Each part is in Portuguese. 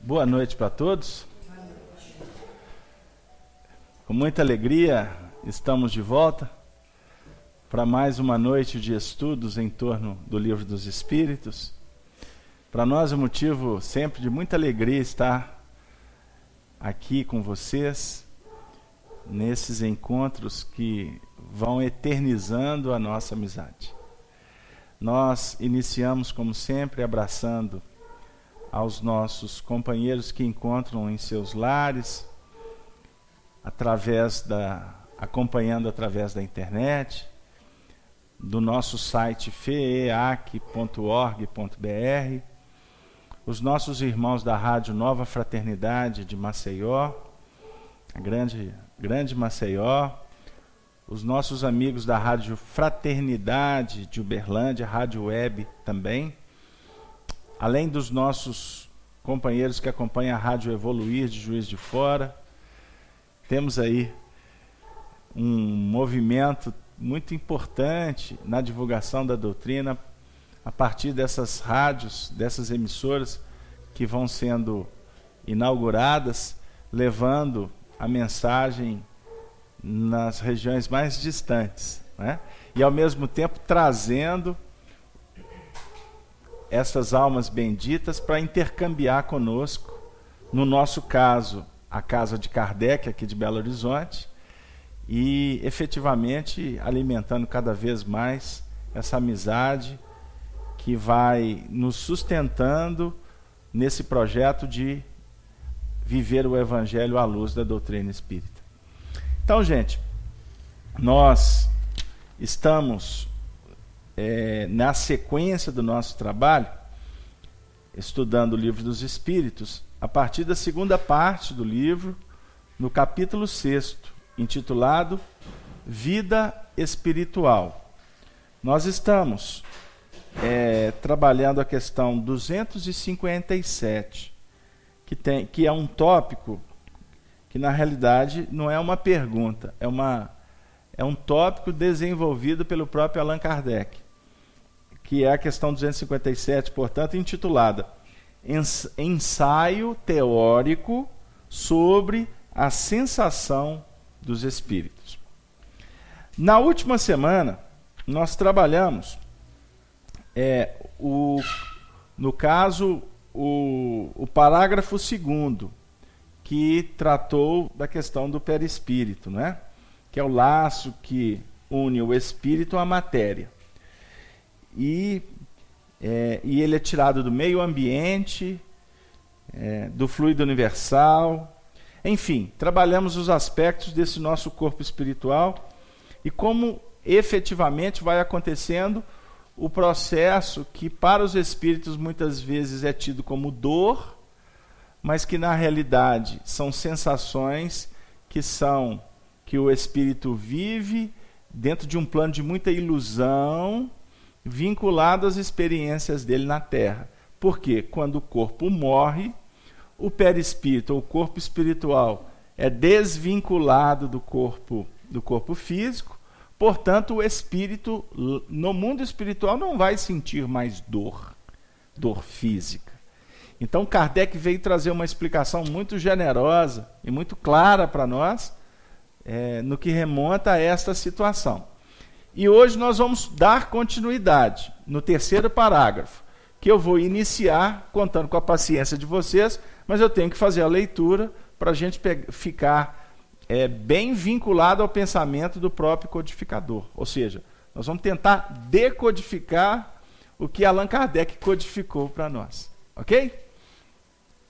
Boa noite para todos. Com muita alegria, estamos de volta para mais uma noite de estudos em torno do Livro dos Espíritos. Para nós é um motivo sempre de muita alegria estar aqui com vocês, nesses encontros que vão eternizando a nossa amizade. Nós iniciamos, como sempre, abraçando aos nossos companheiros que encontram em seus lares, acompanhando através da internet, do nosso site feeac.org.br, os nossos irmãos da Rádio Nova Fraternidade de Maceió, a grande Maceió, os nossos amigos da Rádio Fraternidade de Uberlândia, Rádio Web também, além dos nossos companheiros que acompanham a Rádio Evoluir de Juiz de Fora. Temos aí um movimento muito importante na divulgação da doutrina a partir dessas rádios, dessas emissoras que vão sendo inauguradas, levando a mensagem nas regiões mais distantes, né? E ao mesmo tempo trazendo essas almas benditas para intercambiar conosco, no nosso caso, a Casa de Kardec, aqui de Belo Horizonte, e efetivamente alimentando cada vez mais essa amizade que vai nos sustentando nesse projeto de viver o Evangelho à luz da doutrina espírita. Então, gente, nós estamos na sequência do nosso trabalho, estudando o Livro dos Espíritos, a partir da segunda parte do livro, no capítulo 6, intitulado Vida Espiritual. Nós estamos trabalhando a questão 257, que é um tópico que na realidade não é uma pergunta, é um tópico desenvolvido pelo próprio Allan Kardec, que é a questão 257, portanto, intitulada Ensaio Teórico sobre a Sensação dos Espíritos. Na última semana, nós trabalhamos, no caso, o parágrafo 2º, que tratou da questão do perispírito, né? Que é o laço que une o espírito à matéria. E ele é tirado do meio ambiente, do fluido universal. Enfim, trabalhamos os aspectos desse nosso corpo espiritual e como efetivamente vai acontecendo o processo que para os espíritos muitas vezes é tido como dor, mas que na realidade são sensações que o espírito vive dentro de um plano de muita ilusão, vinculado às experiências dele na Terra. Porque quando o corpo morre, o perispírito, ou o corpo espiritual, é desvinculado do corpo físico, portanto o espírito, no mundo espiritual, não vai sentir mais dor física. Então Kardec veio trazer uma explicação muito generosa e muito clara para nós, no que remonta a esta situação. E hoje nós vamos dar continuidade no terceiro parágrafo, que eu vou iniciar contando com a paciência de vocês, mas eu tenho que fazer a leitura para a gente ficar bem vinculado ao pensamento do próprio codificador. Ou seja, nós vamos tentar decodificar o que Allan Kardec codificou para nós. Ok?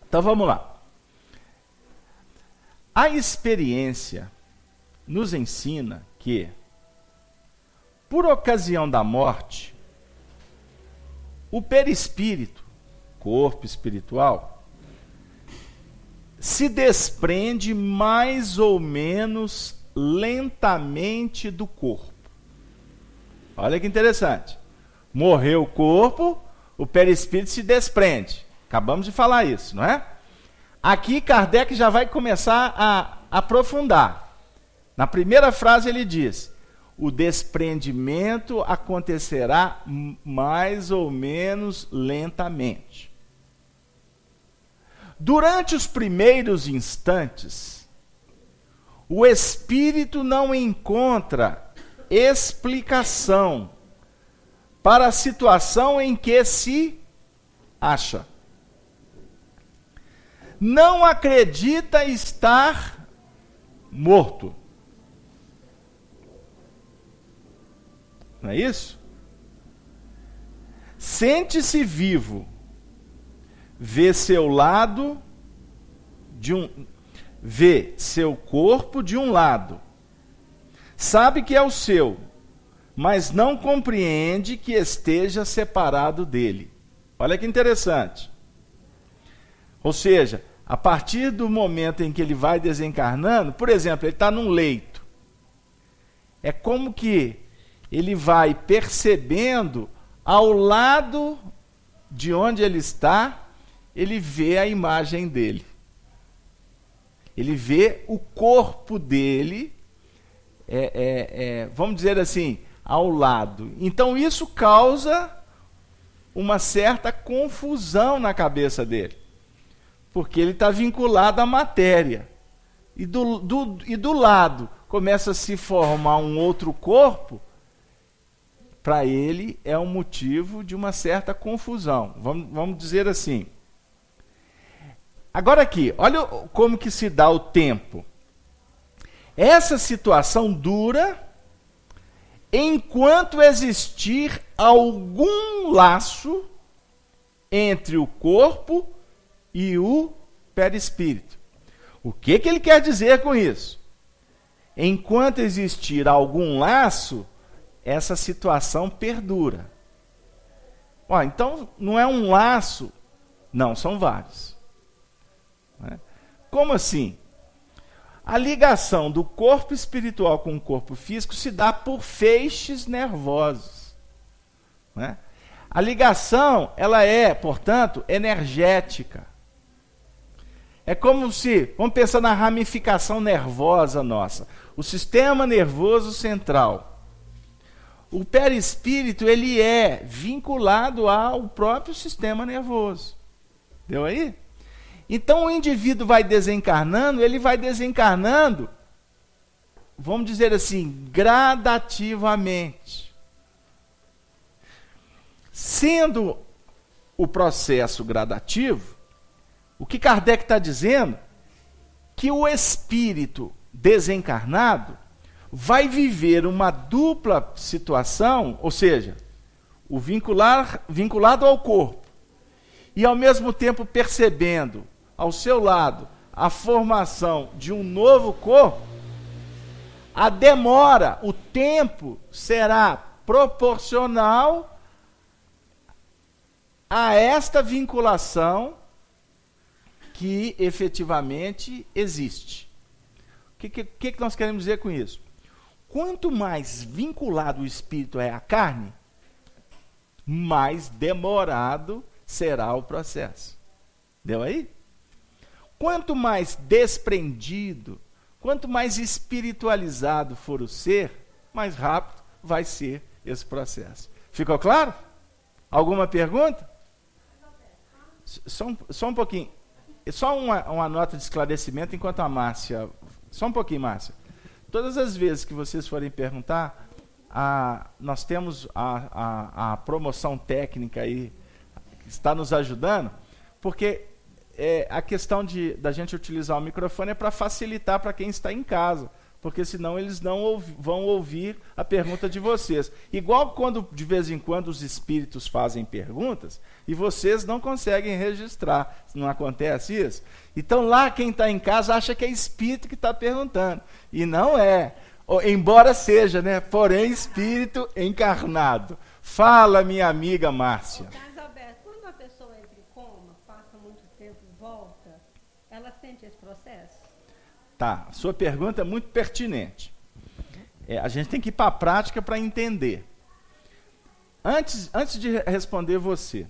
Então vamos lá. A experiência nos ensina que, por ocasião da morte, o perispírito, corpo espiritual, se desprende mais ou menos lentamente do corpo. Olha que interessante. Morreu o corpo, o perispírito se desprende. Acabamos de falar isso, não é? Aqui Kardec já vai começar a aprofundar. Na primeira frase ele diz: o desprendimento acontecerá mais ou menos lentamente. Durante os primeiros instantes, o espírito não encontra explicação para a situação em que se acha. Não acredita estar morto. Não é isso? Sente-se vivo. Vê seu lado vê seu corpo de um lado. Sabe que é o seu, mas não compreende que esteja separado dele. Olha que interessante. Ou seja, a partir do momento em que ele vai desencarnando, por exemplo, ele está num leito. É como que ele vai percebendo ao lado de onde ele está, ele vê a imagem dele. Ele vê o corpo dele, vamos dizer assim, ao lado. Então isso causa uma certa confusão na cabeça dele. Porque ele está vinculado à matéria. E do lado começa a se formar um outro corpo, para ele é um motivo de uma certa confusão. Vamos dizer assim. Agora aqui, olha como que se dá o tempo. Essa situação dura enquanto existir algum laço entre o corpo e o perispírito. O que ele quer dizer com isso? Enquanto existir algum laço, essa situação perdura. Então, não é um laço, não, são vários. Como assim? A ligação do corpo espiritual com o corpo físico se dá por feixes nervosos. A ligação, ela é, portanto, energética. É como se, vamos pensar na ramificação nervosa nossa. O sistema nervoso central. O perispírito, ele é vinculado ao próprio sistema nervoso. Deu aí? Então o indivíduo vai desencarnando, ele vai desencarnando, vamos dizer assim, gradativamente. Sendo o processo gradativo, o que Kardec está dizendo? Que o espírito desencarnado vai viver uma dupla situação, ou seja, o vinculado ao corpo, e ao mesmo tempo percebendo ao seu lado a formação de um novo corpo, a demora, o tempo será proporcional a esta vinculação que efetivamente existe. O que nós queremos dizer com isso? Quanto mais vinculado o espírito é à carne, mais demorado será o processo. Deu aí? Quanto mais desprendido, quanto mais espiritualizado for o ser, mais rápido vai ser esse processo. Ficou claro? Alguma pergunta? Só um pouquinho. Só uma nota de esclarecimento enquanto a Márcia... Só um pouquinho, Márcia. Todas as vezes que vocês forem perguntar, nós temos a promoção técnica aí, que está nos ajudando, porque a questão da gente utilizar o microfone é para facilitar para quem está em casa, porque senão eles não vão ouvir a pergunta de vocês. Igual quando, de vez em quando, os espíritos fazem perguntas e vocês não conseguem registrar. Não acontece isso? Então lá quem está em casa acha que é espírito que está perguntando. E não é. Embora seja, né? Porém, espírito encarnado. Fala, minha amiga Márcia. Carlos Alberto, quando uma pessoa entra em coma, passa muito tempo e volta, ela sente esse processo? Tá, sua pergunta é muito pertinente. A gente tem que ir para a prática para entender. Antes de responder você,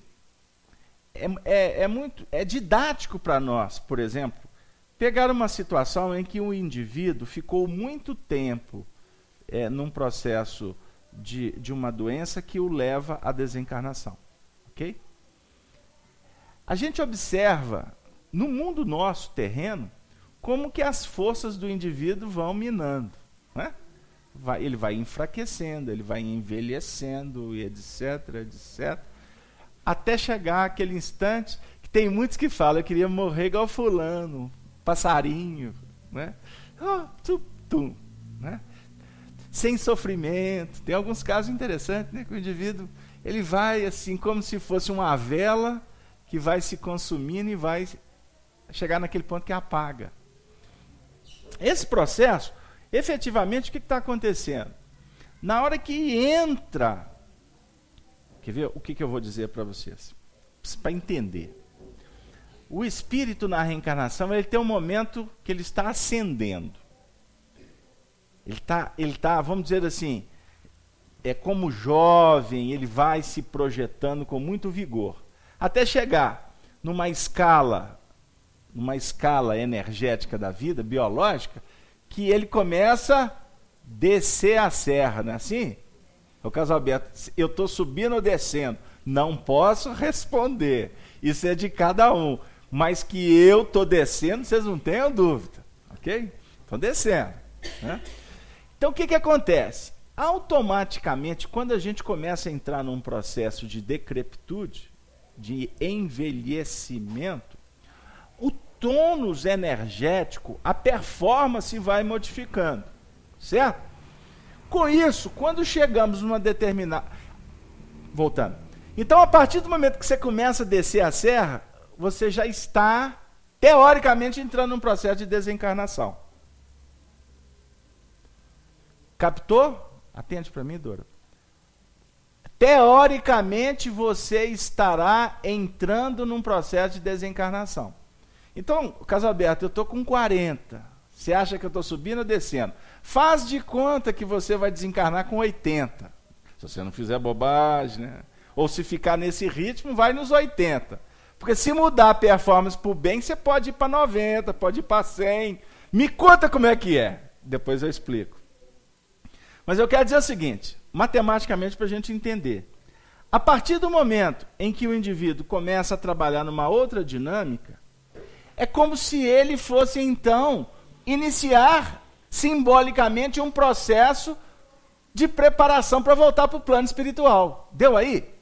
é didático para nós, por exemplo, pegar uma situação em que um indivíduo ficou muito tempo num processo de uma doença que o leva à desencarnação. Ok? A gente observa no mundo nosso, terreno, como que as forças do indivíduo vão minando, né? Ele vai enfraquecendo, ele vai envelhecendo, e etc, etc, até chegar aquele instante que tem muitos que falam, eu queria morrer igual fulano, passarinho, né? Né? Sem sofrimento. Tem alguns casos interessantes, né? Que o indivíduo ele vai assim como se fosse uma vela que vai se consumindo e vai chegar naquele ponto que apaga. Esse processo, efetivamente, o que está acontecendo? Na hora que entra, quer ver o que eu vou dizer para vocês? Para entender. O espírito na reencarnação, ele tem um momento que ele está ascendendo. Ele tá, vamos dizer assim, como jovem, ele vai se projetando com muito vigor, até chegar numa escala energética da vida, biológica, que ele começa a descer a serra, não é assim? O caso Alberto, eu estou subindo ou descendo? Não posso responder, isso é de cada um, mas que eu estou descendo, vocês não tenham dúvida, ok? Estou descendo, né? Então, o que acontece? Automaticamente, quando a gente começa a entrar num processo de decrepitude, de envelhecimento, o tônus energético, a performance vai modificando, certo? Com isso, quando chegamos numa determinada... Voltando. Então, a partir do momento que você começa a descer a serra, você já está, teoricamente, entrando num processo de desencarnação. Captou? Atende para mim, Dora. Teoricamente, você estará entrando num processo de desencarnação. Então, caso aberto, eu estou com 40. Você acha que eu estou subindo ou descendo? Faz de conta que você vai desencarnar com 80. Se você não fizer bobagem, né? Ou se ficar nesse ritmo, vai nos 80. Porque se mudar a performance para o bem, você pode ir para 90, pode ir para 100. Me conta como é que é. Depois eu explico. Mas eu quero dizer o seguinte, matematicamente para a gente entender. A partir do momento em que o indivíduo começa a trabalhar numa outra dinâmica, é como se ele fosse, então, iniciar simbolicamente um processo de preparação para voltar para o plano espiritual. Deu aí?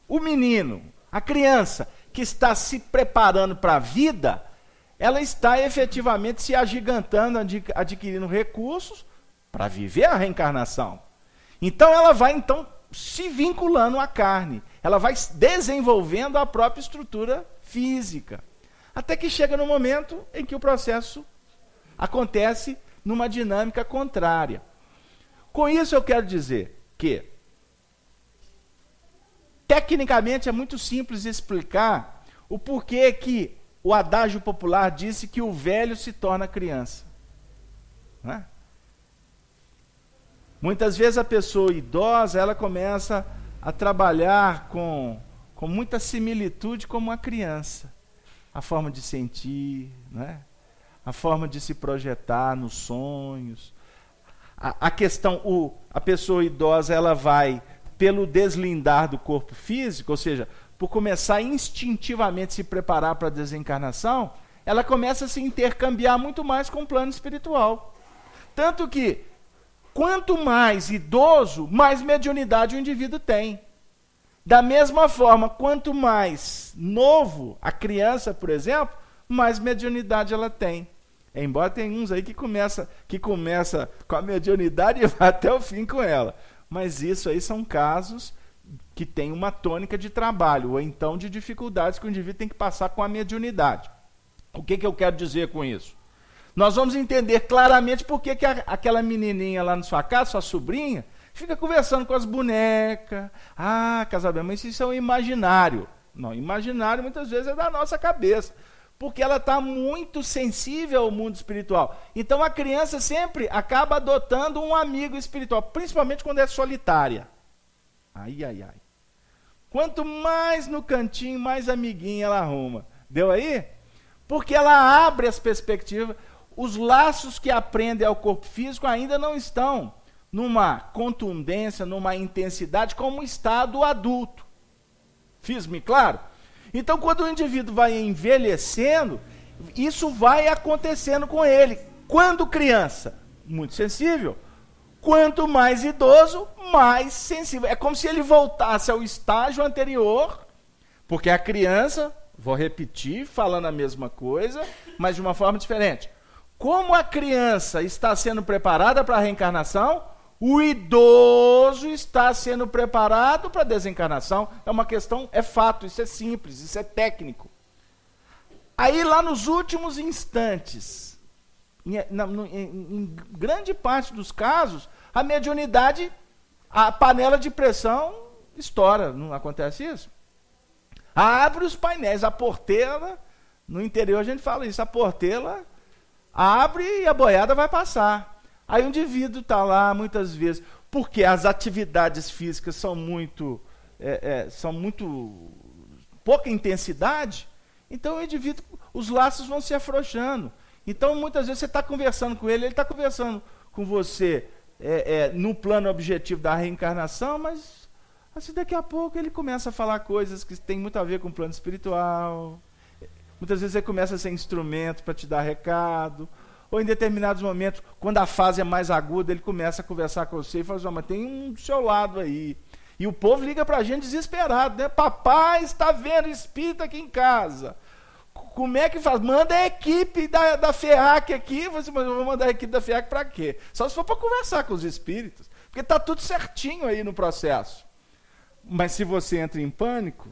O menino, a criança que está se preparando para a vida, ela está efetivamente se agigantando, adquirindo recursos para viver a reencarnação. Então ela vai se vinculando à carne, ela vai desenvolvendo a própria estrutura física, até que chega no momento em que o processo acontece numa dinâmica contrária. Com isso eu quero dizer que, tecnicamente é muito simples explicar o porquê que o adágio popular disse que o velho se torna criança. Não é? Muitas vezes a pessoa idosa, ela começa a trabalhar com muita similitude como uma criança. A forma de sentir, né? A forma de se projetar nos sonhos. A pessoa idosa, ela vai, pelo deslindar do corpo físico, ou seja, por começar instintivamente a se preparar para a desencarnação, ela começa a se intercambiar muito mais com o plano espiritual. Tanto que, quanto mais idoso, mais mediunidade o indivíduo tem. Da mesma forma, quanto mais novo a criança, por exemplo, mais mediunidade ela tem. Embora tem uns aí que começa com a mediunidade e vai até o fim com ela. Mas isso aí são casos que têm uma tônica de trabalho, ou então de dificuldades que o indivíduo tem que passar com a mediunidade. O que eu quero dizer com isso? Nós vamos entender claramente por que aquela menininha lá na sua casa, sua sobrinha, fica conversando com as bonecas. Ah, Casabel, mas isso é um imaginário. Não, imaginário muitas vezes é da nossa cabeça, porque ela está muito sensível ao mundo espiritual. Então a criança sempre acaba adotando um amigo espiritual, principalmente quando é solitária. Ai, ai, ai. Quanto mais no cantinho, mais amiguinha ela arruma. Deu aí? Porque ela abre as perspectivas. Os laços que aprendem ao corpo físico ainda não estão numa contundência, numa intensidade como está do adulto. Fiz-me claro? Então, quando o indivíduo vai envelhecendo, isso vai acontecendo com ele. Quando criança, muito sensível. Quanto mais idoso, mais sensível. É como se ele voltasse ao estágio anterior, porque a criança, vou repetir, falando a mesma coisa, mas de uma forma diferente. Como a criança está sendo preparada para a reencarnação, o idoso está sendo preparado para a desencarnação. É uma questão, é fato, isso é simples, isso é técnico. Aí lá nos últimos instantes, em grande parte dos casos, a mediunidade, a panela de pressão estoura, não acontece isso? Abre os painéis, a porteira, no interior a gente fala isso, a porteira abre e a boiada vai passar. Aí o indivíduo está lá muitas vezes, porque as atividades físicas são muito pouca intensidade, então o indivíduo, os laços vão se afrouxando. Então muitas vezes você está conversando com ele está conversando com você no plano objetivo da reencarnação, mas assim, daqui a pouco ele começa a falar coisas que têm muito a ver com o plano espiritual. Muitas vezes ele começa a ser instrumento para te dar recado, ou em determinados momentos, quando a fase é mais aguda, ele começa a conversar com você e fala assim, mas tem um do seu lado aí. E o povo liga para a gente desesperado, né? Papai está vendo espírito aqui em casa. Como é que faz? Manda a equipe da FEAC aqui. Você, mas eu vou mandar a equipe da FEAC para quê? Só se for para conversar com os espíritos. Porque está tudo certinho aí no processo. Mas se você entra em pânico,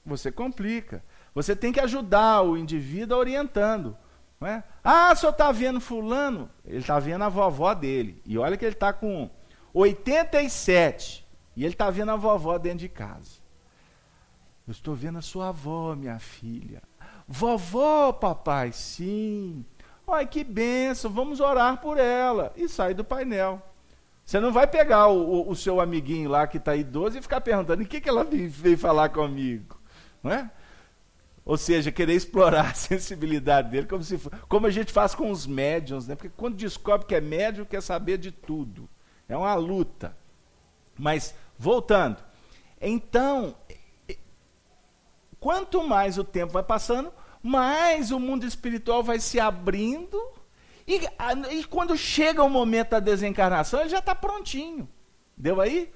você complica. Você tem que ajudar o indivíduo orientando. Não é? Ah, o senhor está vendo fulano? Ele está vendo a vovó dele. E olha que ele está com 87. E ele está vendo a vovó dentro de casa. Eu estou vendo a sua avó, minha filha. Vovó, papai, sim. Olha que bênção, vamos orar por ela. E sai do painel. Você não vai pegar o seu amiguinho lá que está idoso e ficar perguntando o que ela veio falar comigo. Não é? Ou seja, querer explorar a sensibilidade dele, como a gente faz com os médiuns, né? Porque quando descobre que é médium, quer saber de tudo. É uma luta. Mas, voltando. Então, quanto mais o tempo vai passando, mais o mundo espiritual vai se abrindo, e quando chega o momento da desencarnação, ele já está prontinho. Deu aí?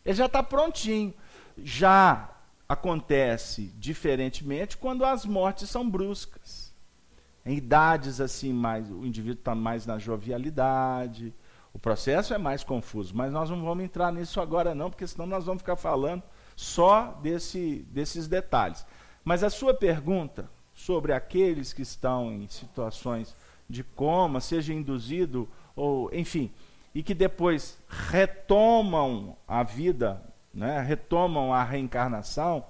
Ele já está prontinho. Já acontece diferentemente quando as mortes são bruscas. Em idades assim, o indivíduo está mais na jovialidade, o processo é mais confuso, mas nós não vamos entrar nisso agora não, porque senão nós vamos ficar falando só desses detalhes. Mas a sua pergunta sobre aqueles que estão em situações de coma, seja induzido ou, enfim, e que depois retomam a vida, né, retomam a reencarnação,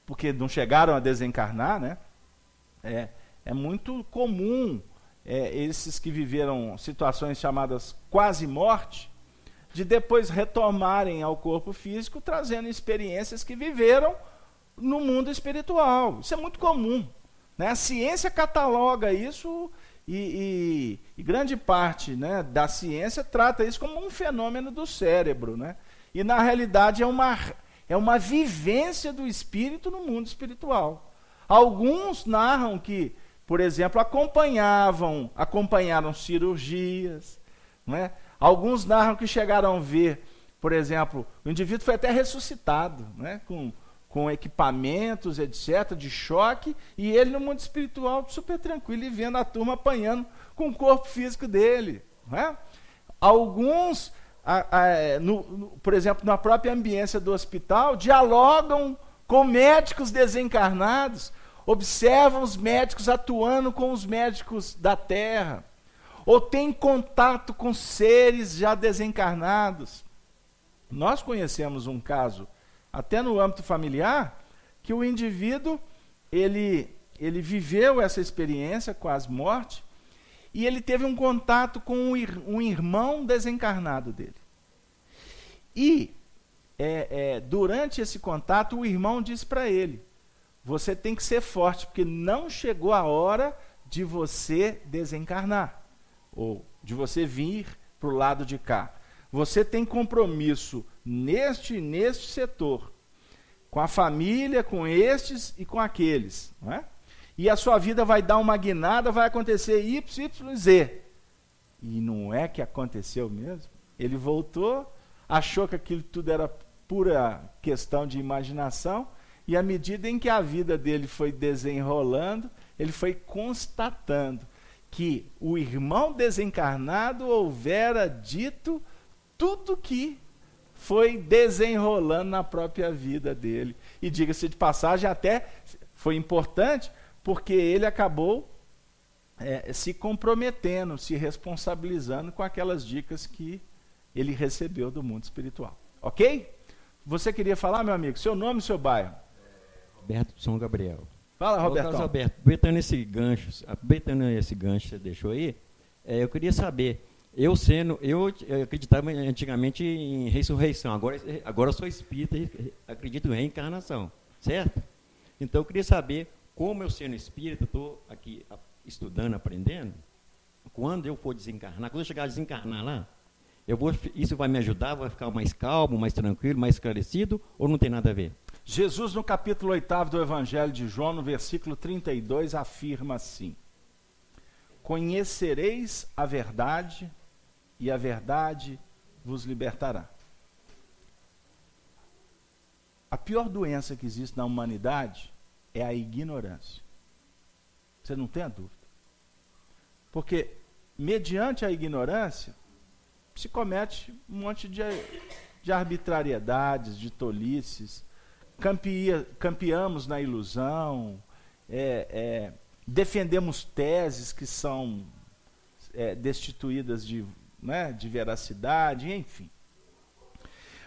porque não chegaram a desencarnar, né? É muito comum esses que viveram situações chamadas quase morte, de depois retomarem ao corpo físico, trazendo experiências que viveram no mundo espiritual. Isso é muito comum, né? A ciência cataloga isso e grande parte, né, da ciência trata isso como um fenômeno do cérebro, né? E na realidade é uma vivência do espírito no mundo espiritual. Alguns narram que, por exemplo, acompanharam cirurgias, né? Alguns narram que chegaram a ver, por exemplo, o indivíduo foi até ressuscitado, né? Com equipamentos, etc., de choque, e ele no mundo espiritual super tranquilo e vendo a turma apanhando com o corpo físico dele. Né? Alguns, por exemplo, na própria ambiência do hospital, dialogam com médicos desencarnados, observam os médicos atuando com os médicos da Terra, ou têm contato com seres já desencarnados. Nós conhecemos um caso, até no âmbito familiar, que o indivíduo, ele viveu essa experiência, quase morte, e ele teve um contato com um irmão desencarnado dele. E, durante esse contato, o irmão disse para ele, você tem que ser forte, porque não chegou a hora de você desencarnar, ou de você vir para o lado de cá. Você tem compromisso neste setor com a família, com estes e com aqueles. Não é? E a sua vida vai dar uma guinada, vai acontecer Y, Y, Z. E não é que aconteceu mesmo. Ele voltou, achou que aquilo tudo era pura questão de imaginação, e à medida em que a vida dele foi desenrolando, ele foi constatando que o irmão desencarnado houvera dito tudo que foi desenrolando na própria vida dele. E diga-se de passagem, até foi importante, porque ele acabou se comprometendo, se responsabilizando com aquelas dicas que ele recebeu do mundo espiritual. Ok? Você queria falar, meu amigo? Seu nome e seu bairro? Roberto de São Gabriel. Fala, Robertão. Roberto, aproveitando esse gancho que você deixou aí, eu queria saber, eu acreditava antigamente em ressurreição, agora eu sou espírita e acredito em reencarnação, certo? Então eu queria saber, como eu sendo espírita, estou aqui estudando, aprendendo, quando eu for desencarnar, quando eu chegar a desencarnar lá, isso vai me ajudar, vai ficar mais calmo, mais tranquilo, mais esclarecido, ou não tem nada a ver? Jesus, no capítulo 8 do Evangelho de João, no versículo 32, afirma assim: conhecereis a verdade, e a verdade vos libertará. A pior doença que existe na humanidade é a ignorância. Você não tem a dúvida. Porque, mediante a ignorância, se comete um monte de arbitrariedades, de tolices, campeamos na ilusão, defendemos teses que são destituídas de veracidade, enfim.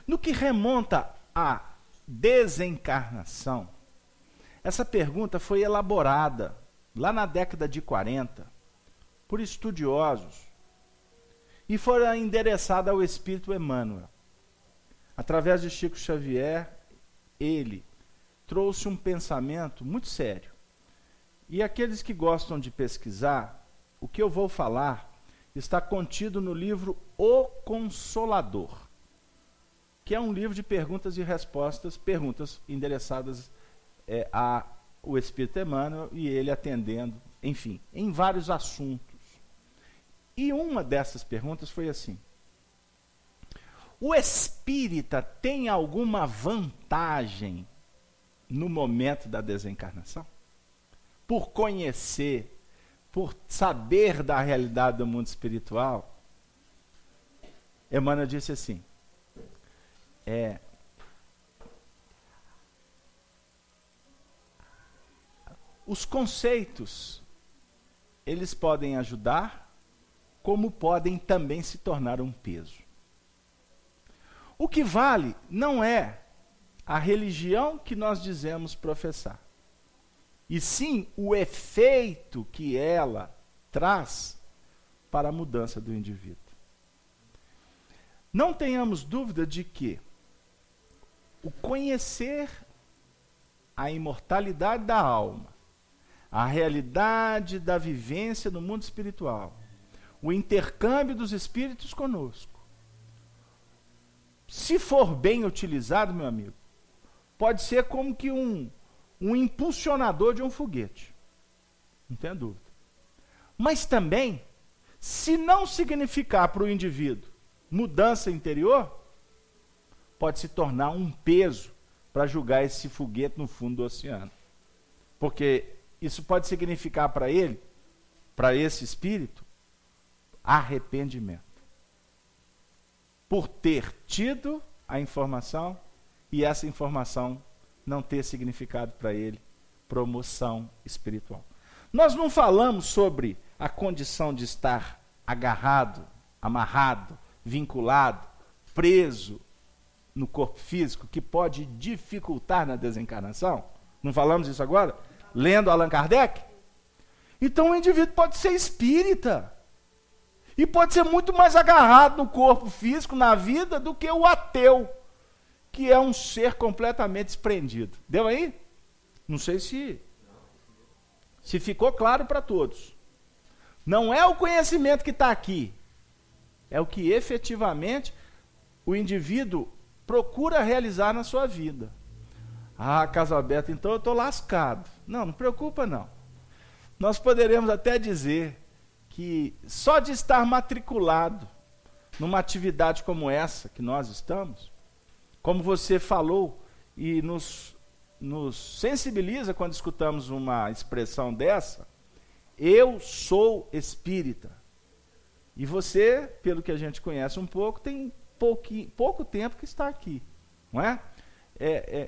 No que remonta à desencarnação, essa pergunta foi elaborada lá na década de 40 por estudiosos e foi endereçada ao Espírito Emmanuel. Através de Chico Xavier, ele trouxe um pensamento muito sério. E aqueles que gostam de pesquisar, o que eu vou falar está contido no livro O Consolador, que é um livro de perguntas e respostas, perguntas endereçadas ao Espírito Emmanuel e ele atendendo, enfim, em vários assuntos. E uma dessas perguntas foi assim: o espírita tem alguma vantagem no momento da desencarnação? Por conhecer, por saber da realidade do mundo espiritual? Emmanuel disse assim: os conceitos, eles podem ajudar, como podem também se tornar um peso. O que vale não é a religião que nós dizemos professar, e sim o efeito que ela traz para a mudança do indivíduo. Não tenhamos dúvida de que o conhecer a imortalidade da alma, a realidade da vivência no mundo espiritual, o intercâmbio dos espíritos conosco, se for bem utilizado, meu amigo, pode ser como que um impulsionador de um foguete. Não tenha dúvida. Mas também, se não significar para o indivíduo mudança interior, pode se tornar um peso para jogar esse foguete no fundo do oceano. Porque isso pode significar para ele, para esse espírito, arrependimento. Por ter tido a informação e essa informação não ter significado para ele promoção espiritual. Nós não falamos sobre a condição de estar agarrado, amarrado, vinculado, preso no corpo físico, que pode dificultar na desencarnação? Não falamos isso agora? Lendo Allan Kardec? Então o indivíduo pode ser espírita. E pode ser muito mais agarrado no corpo físico, na vida, do que o ateu, que é um ser completamente desprendido. Deu aí? Não sei se ficou claro para todos. Não é o conhecimento que está aqui, é o que efetivamente o indivíduo procura realizar na sua vida. Ah, caso aberto, então eu estou lascado. Não, não preocupa não. Nós poderemos até dizer que só de estar matriculado numa atividade como essa que nós estamos, como você falou e nos sensibiliza quando escutamos uma expressão dessa, eu sou espírita. E você, pelo que a gente conhece um pouco, tem pouco tempo que está aqui, não é?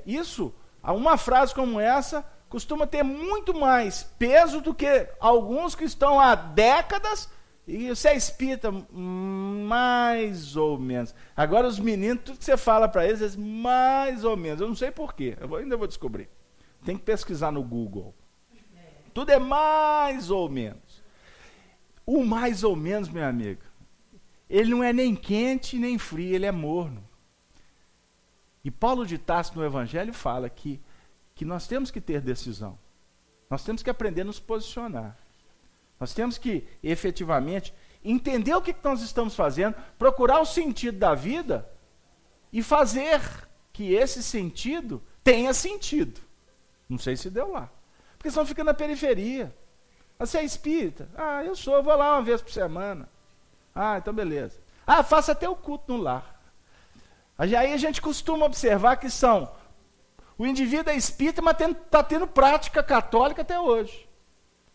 Isso, uma frase como essa, costuma ter muito mais peso do que alguns que estão há décadas, e você é espírita, mais ou menos. Agora os meninos, tudo que você fala para eles, mais ou menos. Eu não sei porquê, ainda vou descobrir. Tem que pesquisar no Google. Tudo é mais ou menos. O mais ou menos, meu amigo, ele não é nem quente nem frio, ele é morno. E Paulo de Tarso no Evangelho fala que nós temos que ter decisão. Nós temos que aprender a nos posicionar. Nós temos que, efetivamente, entender o que nós estamos fazendo, procurar o sentido da vida e fazer que esse sentido tenha sentido. Não sei se deu lá. Porque senão fica na periferia. Você é espírita? Ah, eu sou, vou lá uma vez por semana. Ah, então beleza. Ah, faça até o culto no lar. Aí a gente costuma observar que o indivíduo é espírita, mas está tendo prática católica até hoje.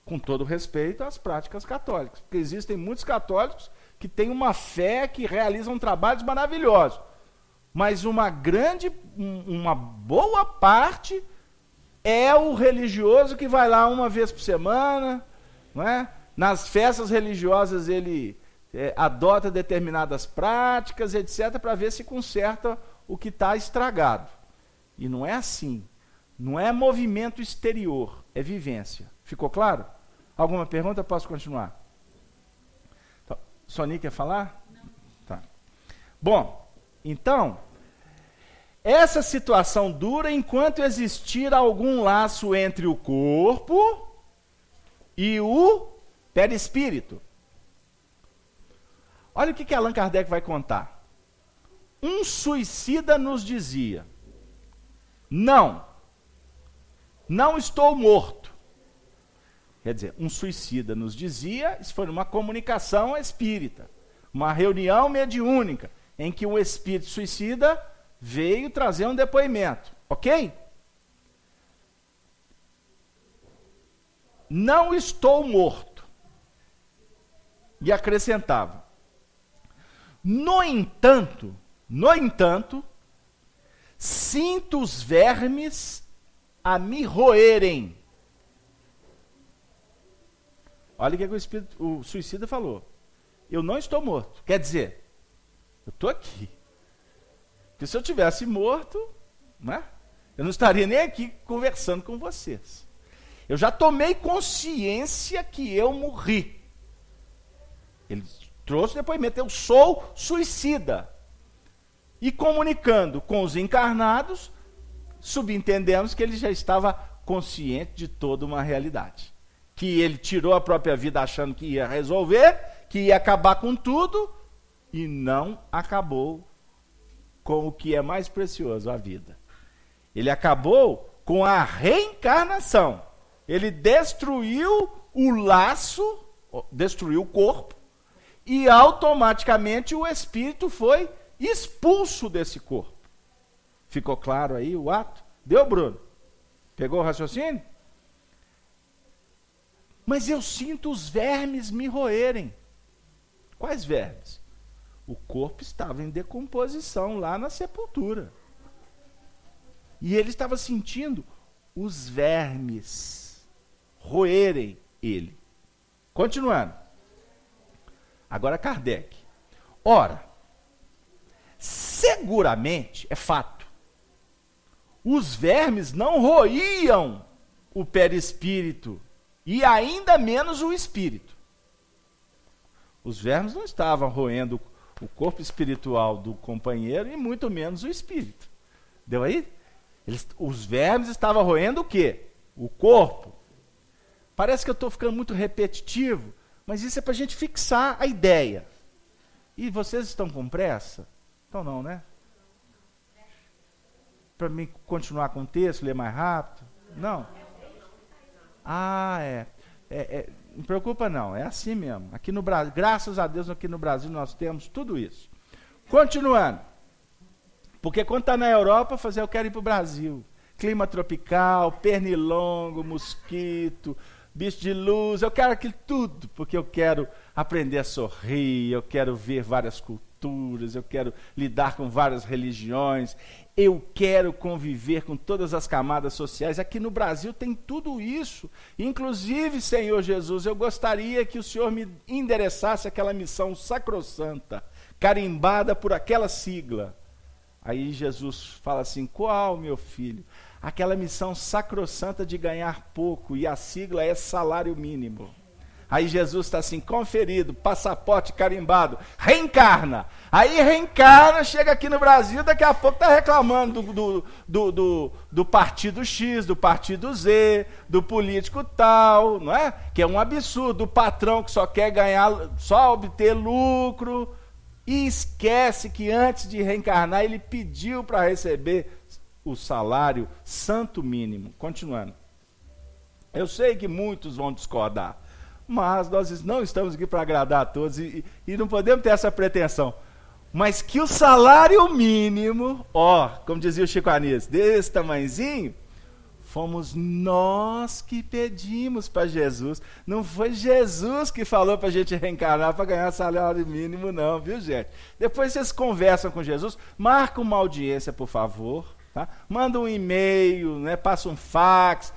Com todo respeito às práticas católicas. Porque existem muitos católicos que têm uma fé, que realizam trabalhos maravilhosos. Mas uma boa parte é o religioso que vai lá uma vez por semana, não é? Nas festas religiosas ele adota determinadas práticas, etc., para ver se conserta o que está estragado. E não é assim. Não é movimento exterior, é vivência. Ficou claro? Alguma pergunta? Posso continuar? Então, Sony quer falar? Não. Tá. Bom, então, essa situação dura enquanto existir algum laço entre o corpo e o perispírito. Olha o que Allan Kardec vai contar. Um suicida nos dizia: não estou morto. Quer dizer, um suicida nos dizia, isso foi uma comunicação espírita, uma reunião mediúnica, em que um espírito suicida veio trazer um depoimento, ok? Não estou morto. E acrescentava: no entanto, sinto os vermes a me roerem. Olha o que o suicida falou. Eu não estou morto. Quer dizer, eu estou aqui. Porque se eu tivesse morto, né, eu não estaria nem aqui conversando com vocês. Eu já tomei consciência que eu morri. Ele trouxe o depoimento: eu sou suicida. E comunicando com os encarnados, subentendemos que ele já estava consciente de toda uma realidade. Que ele tirou a própria vida achando que ia resolver, que ia acabar com tudo, e não acabou com o que é mais precioso, a vida. Ele acabou com a reencarnação. Ele destruiu o laço, destruiu o corpo, e automaticamente o espírito foi expulso desse corpo. Ficou claro aí o ato? Deu, Bruno? Pegou o raciocínio? Mas eu sinto os vermes me roerem. Quais vermes? O corpo estava em decomposição lá na sepultura. E ele estava sentindo os vermes roerem ele. Continuando. Agora Kardec. Ora, seguramente, é fato, os vermes não roíam o perispírito e ainda menos o espírito. Os vermes não estavam roendo o corpo espiritual do companheiro e muito menos o espírito. Deu aí? Os vermes estavam roendo o quê? O corpo. Parece que eu estou ficando muito repetitivo, mas isso é para a gente fixar a ideia. E vocês estão com pressa? Então não, né? para mim continuar com o texto, ler mais rápido? Não? Não preocupa não, é assim mesmo. Aqui no Brasil, graças a Deus, aqui no Brasil nós temos tudo isso. Continuando. Porque quando está na Europa, eu quero ir para o Brasil. Clima tropical, pernilongo, mosquito, bicho de luz, eu quero aquilo tudo, porque eu quero aprender a sorrir, eu quero ver várias culturas, eu quero lidar com várias religiões, eu quero conviver com todas as camadas sociais. Aqui no Brasil tem tudo isso. Inclusive, Senhor Jesus, eu gostaria que o Senhor me endereçasse aquela missão sacrossanta, carimbada por aquela sigla. Aí Jesus fala assim: qual, meu filho? Aquela missão sacrossanta de ganhar pouco, e a sigla é salário mínimo. Aí Jesus está assim: conferido, passaporte carimbado, reencarna. Aí reencarna, chega aqui no Brasil, daqui a pouco está reclamando do partido X, do partido Z, do político tal, não é? Que é um absurdo, o patrão que só quer ganhar, só obter lucro, e esquece que antes de reencarnar ele pediu para receber o salário santo mínimo. Continuando. Eu sei que muitos vão discordar, mas nós não estamos aqui para agradar a todos e não podemos ter essa pretensão. Mas que o salário mínimo, como dizia o Chico Anísio, desse tamanhozinho, fomos nós que pedimos para Jesus. Não foi Jesus que falou para a gente reencarnar para ganhar salário mínimo, não, viu, gente? Depois vocês conversam com Jesus, marca uma audiência, por favor, tá? Manda um e-mail, né? Passa um fax.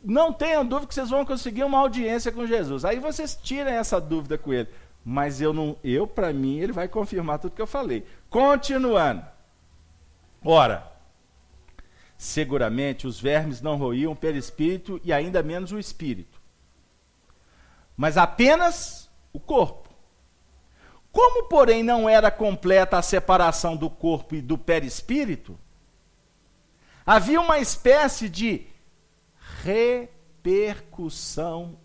Não tenham dúvida que vocês vão conseguir uma audiência com Jesus. Aí vocês tirem essa dúvida com ele. Mas para mim, ele vai confirmar tudo que eu falei. Continuando. Ora, seguramente os vermes não roíam o perispírito e ainda menos o espírito, mas apenas o corpo. Como, porém, não era completa a separação do corpo e do perispírito, havia uma espécie de repercussão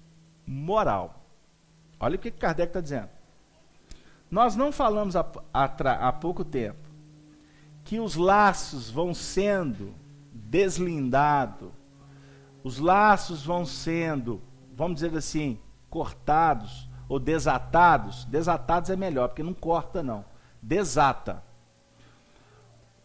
moral. Olha o que Kardec está dizendo. Nós não falamos há pouco tempo que os laços vão sendo deslindados, os laços vão sendo, vamos dizer assim, cortados ou desatados. Desatados é melhor, porque não corta não, desata.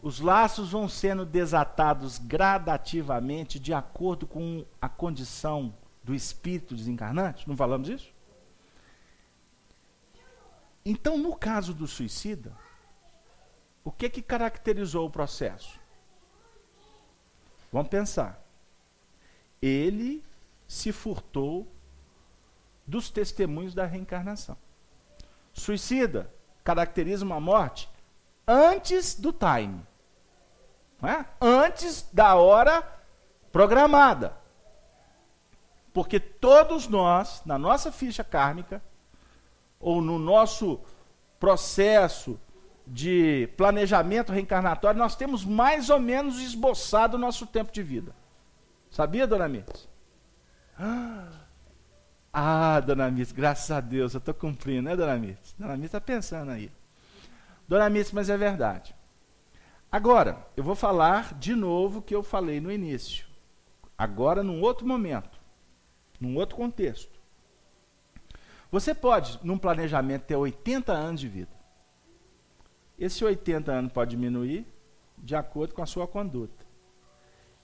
Os laços vão sendo desatados gradativamente de acordo com a condição do espírito desencarnante. Não falamos isso? Então, no caso do suicida, o que caracterizou o processo? Vamos pensar. Ele se furtou dos testemunhos da reencarnação. Suicida caracteriza uma morte antes do time, não é? Antes da hora programada. Porque todos nós, na nossa ficha kármica, ou no nosso processo de planejamento reencarnatório, nós temos mais ou menos esboçado o nosso tempo de vida. Sabia, dona Mirtes? Dona Mirtes, graças a Deus, eu estou cumprindo, né, dona Mirtes? Dona Mirtes está pensando aí. Dona Mirtes, mas é verdade. Agora, eu vou falar de novo o que eu falei no início. Agora, num outro momento, num outro contexto. Você pode, num planejamento, ter 80 anos de vida. Esse 80 anos pode diminuir de acordo com a sua conduta.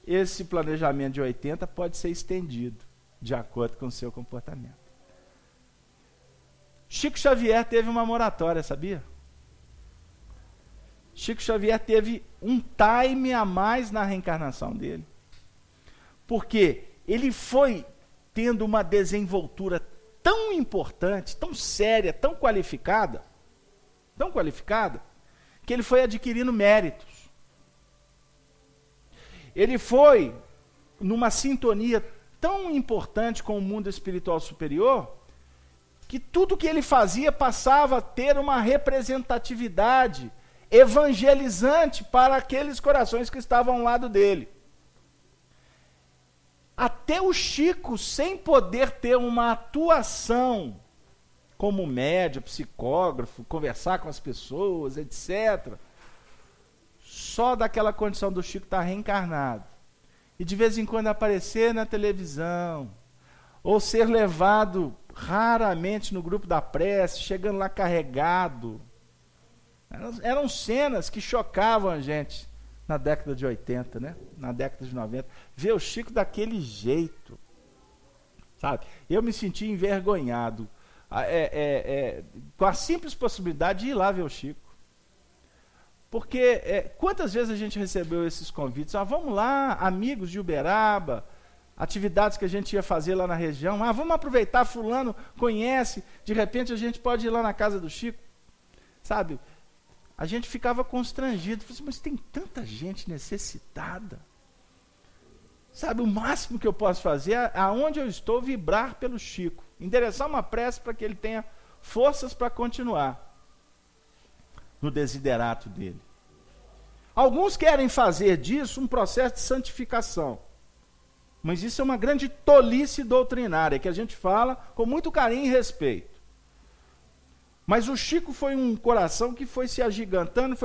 Esse planejamento de 80 pode ser estendido de acordo com o seu comportamento. Chico Xavier teve uma moratória, sabia? Chico Xavier teve um time a mais na reencarnação dele. Porque ele foi tendo uma desenvoltura tão importante, tão séria, tão qualificada, que ele foi adquirindo méritos. Ele foi numa sintonia tão importante com o mundo espiritual superior, que tudo que ele fazia passava a ter uma representatividade evangelizante para aqueles corações que estavam ao lado dele. Até o Chico, sem poder ter uma atuação como médium, psicógrafo, conversar com as pessoas, etc., só daquela condição do Chico estar reencarnado, e de vez em quando aparecer na televisão, ou ser levado raramente no grupo da prece, chegando lá carregado, eram cenas que chocavam a gente na década de 80, né? Na década de 90. Ver o Chico daquele jeito, sabe? Eu me senti envergonhado com a simples possibilidade de ir lá ver o Chico. Porque quantas vezes a gente recebeu esses convites? Vamos lá, amigos de Uberaba, atividades que a gente ia fazer lá na região. Vamos aproveitar, fulano conhece, de repente a gente pode ir lá na casa do Chico. Sabe? A gente ficava constrangido. Mas tem tanta gente necessitada. Sabe, o máximo que eu posso fazer é, aonde eu estou, vibrar pelo Chico. Endereçar uma prece para que ele tenha forças para continuar no desiderato dele. Alguns querem fazer disso um processo de santificação. Mas isso é uma grande tolice doutrinária, que a gente fala com muito carinho e respeito. Mas o Chico foi um coração que foi se agigantando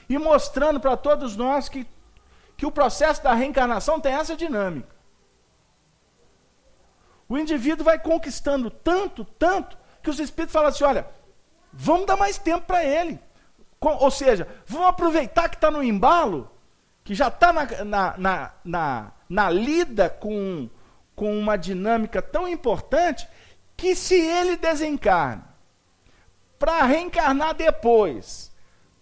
e mostrando para todos nós que o processo da reencarnação tem essa dinâmica. O indivíduo vai conquistando tanto, que os espíritos falam assim, olha, vamos dar mais tempo para ele. Ou seja, vamos aproveitar que está no embalo, que já está na lida com uma dinâmica tão importante, que se ele desencarna, para reencarnar depois,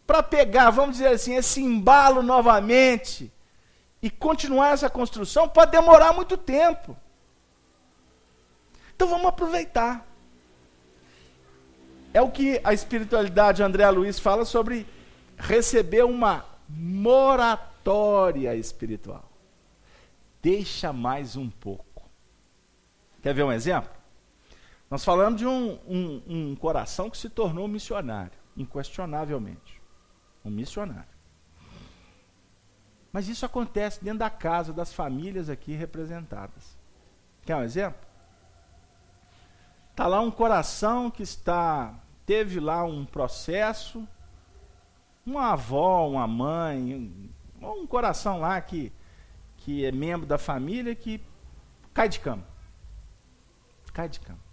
para pegar, vamos dizer assim, esse embalo novamente, e continuar essa construção, pode demorar muito tempo. Então vamos aproveitar. É o que a espiritualidade André Luiz fala sobre receber uma moratória espiritual. Deixa mais um pouco. Quer ver um exemplo? Nós falamos de um coração que se tornou missionário, inquestionavelmente. Um missionário. Mas isso acontece dentro da casa, das famílias aqui representadas. Quer um exemplo? Está lá um coração que teve lá um processo, uma avó, uma mãe, um coração lá que é membro da família que cai de cama. Cai de cama.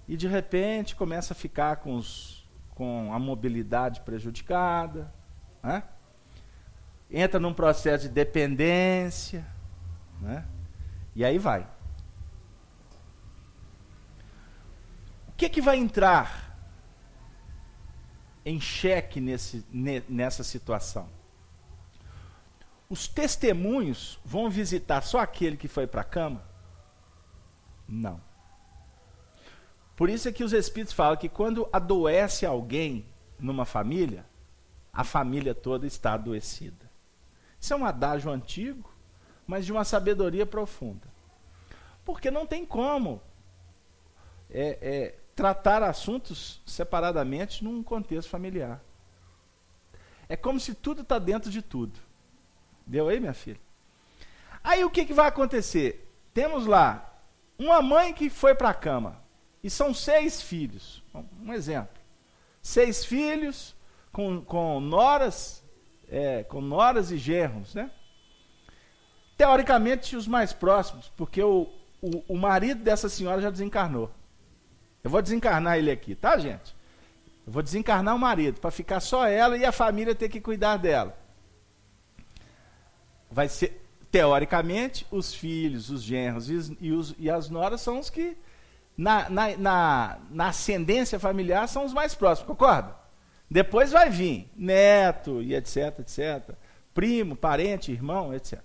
E de repente começa a ficar com a mobilidade prejudicada, né? Entra num processo de dependência, né? E aí vai. O que vai entrar em xeque nessa situação? Os testemunhos vão visitar só aquele que foi para a cama? Não. Por isso é que os espíritos falam que quando adoece alguém numa família, a família toda está adoecida. Isso é um adágio antigo, mas de uma sabedoria profunda. Porque não tem como tratar assuntos separadamente num contexto familiar. É como se tudo está dentro de tudo. Deu aí, minha filha? Aí o que vai acontecer? Temos lá uma mãe que foi para a cama, e são 6 filhos. Um exemplo. 6 filhos com noras e genros, né? Teoricamente, os mais próximos, porque o marido dessa senhora já desencarnou. Eu vou desencarnar ele aqui, tá, gente? Eu vou desencarnar o marido, para ficar só ela e a família ter que cuidar dela. Vai ser, teoricamente, os filhos, os genros e as noras são os que, na ascendência familiar, são os mais próximos, concorda? Depois vai vir neto e etc, etc. Primo, parente, irmão, etc.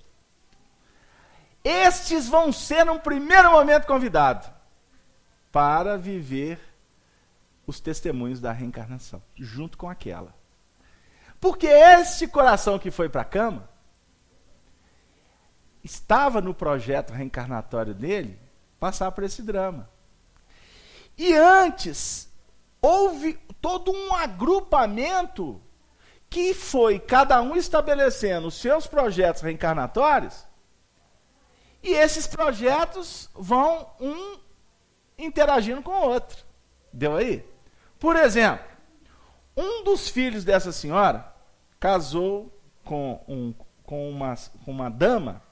Estes vão ser, num primeiro momento, convidados para viver os testemunhos da reencarnação, junto com aquela. Porque este coração que foi para a cama estava no projeto reencarnatório dele passar por esse drama. E antes, houve todo um agrupamento que foi cada um estabelecendo os seus projetos reencarnatórios, e esses projetos vão interagindo com o outro. Deu aí? Por exemplo, um dos filhos dessa senhora casou com uma dama,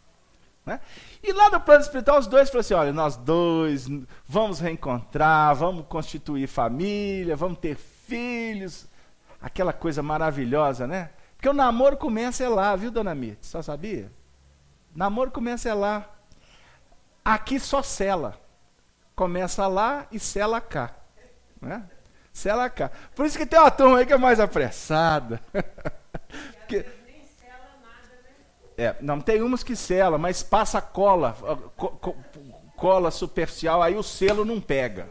né? E lá no plano espiritual os dois falaram assim, olha, nós dois vamos reencontrar, vamos constituir família, vamos ter filhos, aquela coisa maravilhosa, né? Porque o namoro começa lá, viu, dona Mirtes? Só sabia? Namoro começa lá. Aqui só sela. Começa lá e sela cá, né? Sela cá. Por isso que tem uma turma aí que é mais apressada. Porque, não, tem umas que sela, mas passa cola, cola superficial, aí o selo não pega.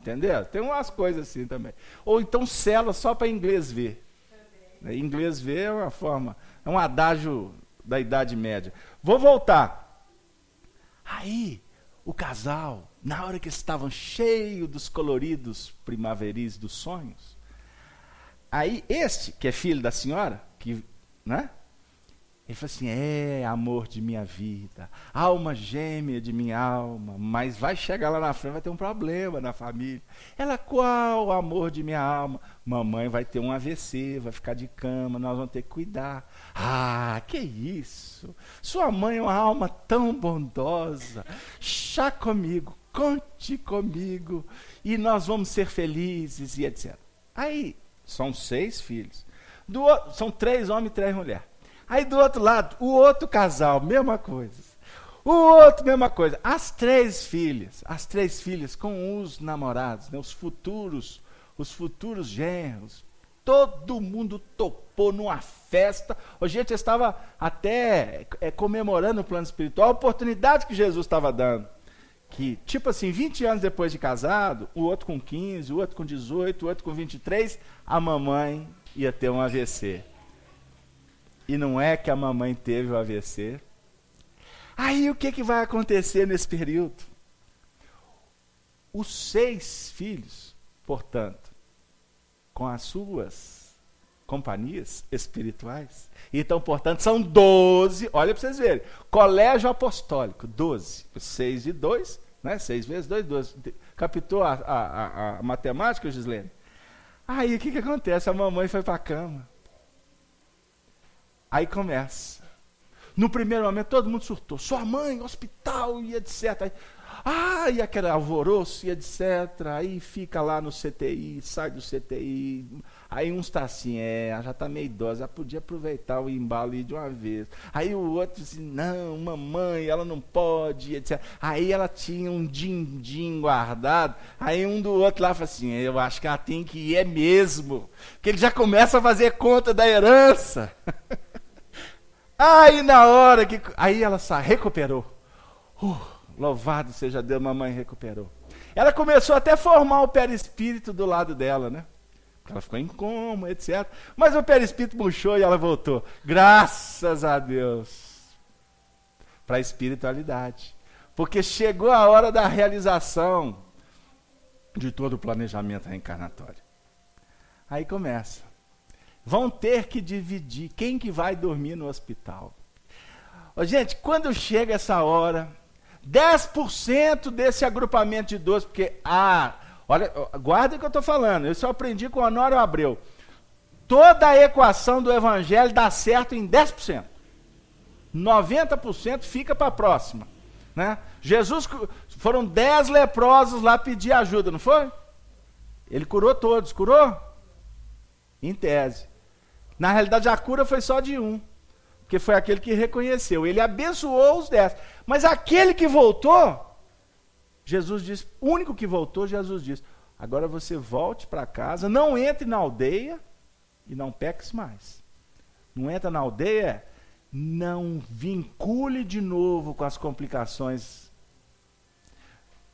Entendeu? Tem umas coisas assim também. Ou então sela só para inglês ver. Inglês ver é uma forma, é um adágio da Idade Média. Vou voltar. Aí, o casal, na hora que estavam cheios dos coloridos primaveris dos sonhos, aí este, que é filho da senhora, que, né? Ele falou assim, amor de minha vida, alma gêmea de minha alma, mas vai chegar lá na frente, vai ter um problema na família. Ela, qual amor de minha alma? Mamãe vai ter um AVC, vai ficar de cama, nós vamos ter que cuidar. Ah, que isso? Sua mãe é uma alma tão bondosa, chá comigo, conte comigo, e nós vamos ser felizes, e etc. Aí, são 6 filhos, são 3 homens e 3 mulheres. Aí do outro lado, o outro casal, mesma coisa. O outro, mesma coisa. As 3 filhas com os namorados, né, os futuros genros. Todo mundo topou numa festa. A gente estava até comemorando no plano espiritual a oportunidade que Jesus estava dando. Que, tipo assim, 20 anos depois de casado, o outro com 15, o outro com 18, o outro com 23, a mamãe ia ter um AVC. E não é que a mamãe teve o AVC. Aí o que vai acontecer nesse período? Os 6 filhos, portanto, com as suas companhias espirituais, então, portanto, são 12, olha para vocês verem, colégio apostólico, 12, 6 e 2, né? 6 vezes 2, 12. Captou a matemática, Gislene? Aí o que acontece? A mamãe foi para a cama. Aí começa. No primeiro momento, todo mundo surtou. Sua mãe, hospital, e etc. Aí, e aquele alvoroço, e etc. Aí fica lá no CTI, sai do CTI. Aí uns está assim, já está meio idosa, podia aproveitar o embalo e ir de uma vez. Aí o outro assim, não, mamãe, ela não pode, etc. Aí ela tinha um din-din guardado. Aí um do outro lá fala assim, eu acho que ela tem que ir mesmo. Porque ele já começa a fazer conta da herança. Aí na hora que... Aí ela recuperou. Louvado seja Deus, mamãe recuperou. Ela começou até a formar o perispírito do lado dela, né? Porque ela ficou em coma, etc. Mas o perispírito murchou e ela voltou. Graças a Deus. Para a espiritualidade. Porque chegou a hora da realização de todo o planejamento reencarnatório. Aí começa. Vão ter que dividir quem que vai dormir no hospital. Gente, quando chega essa hora, 10% desse agrupamento de 12, porque, olha, guarda o que eu estou falando, eu só aprendi com o Honório Abreu. Toda a equação do evangelho dá certo em 10%. 90% fica para a próxima. Né? Jesus, foram 10 leprosos lá pedir ajuda, não foi? Ele curou todos, curou? Em tese. Na realidade, a cura foi só de um, porque foi aquele que reconheceu. Ele abençoou os 10. Mas aquele que voltou, Jesus diz, o único que voltou, Jesus diz, agora você volte para casa, não entre na aldeia e não peques mais. Não entra na aldeia, não vincule de novo com as complicações,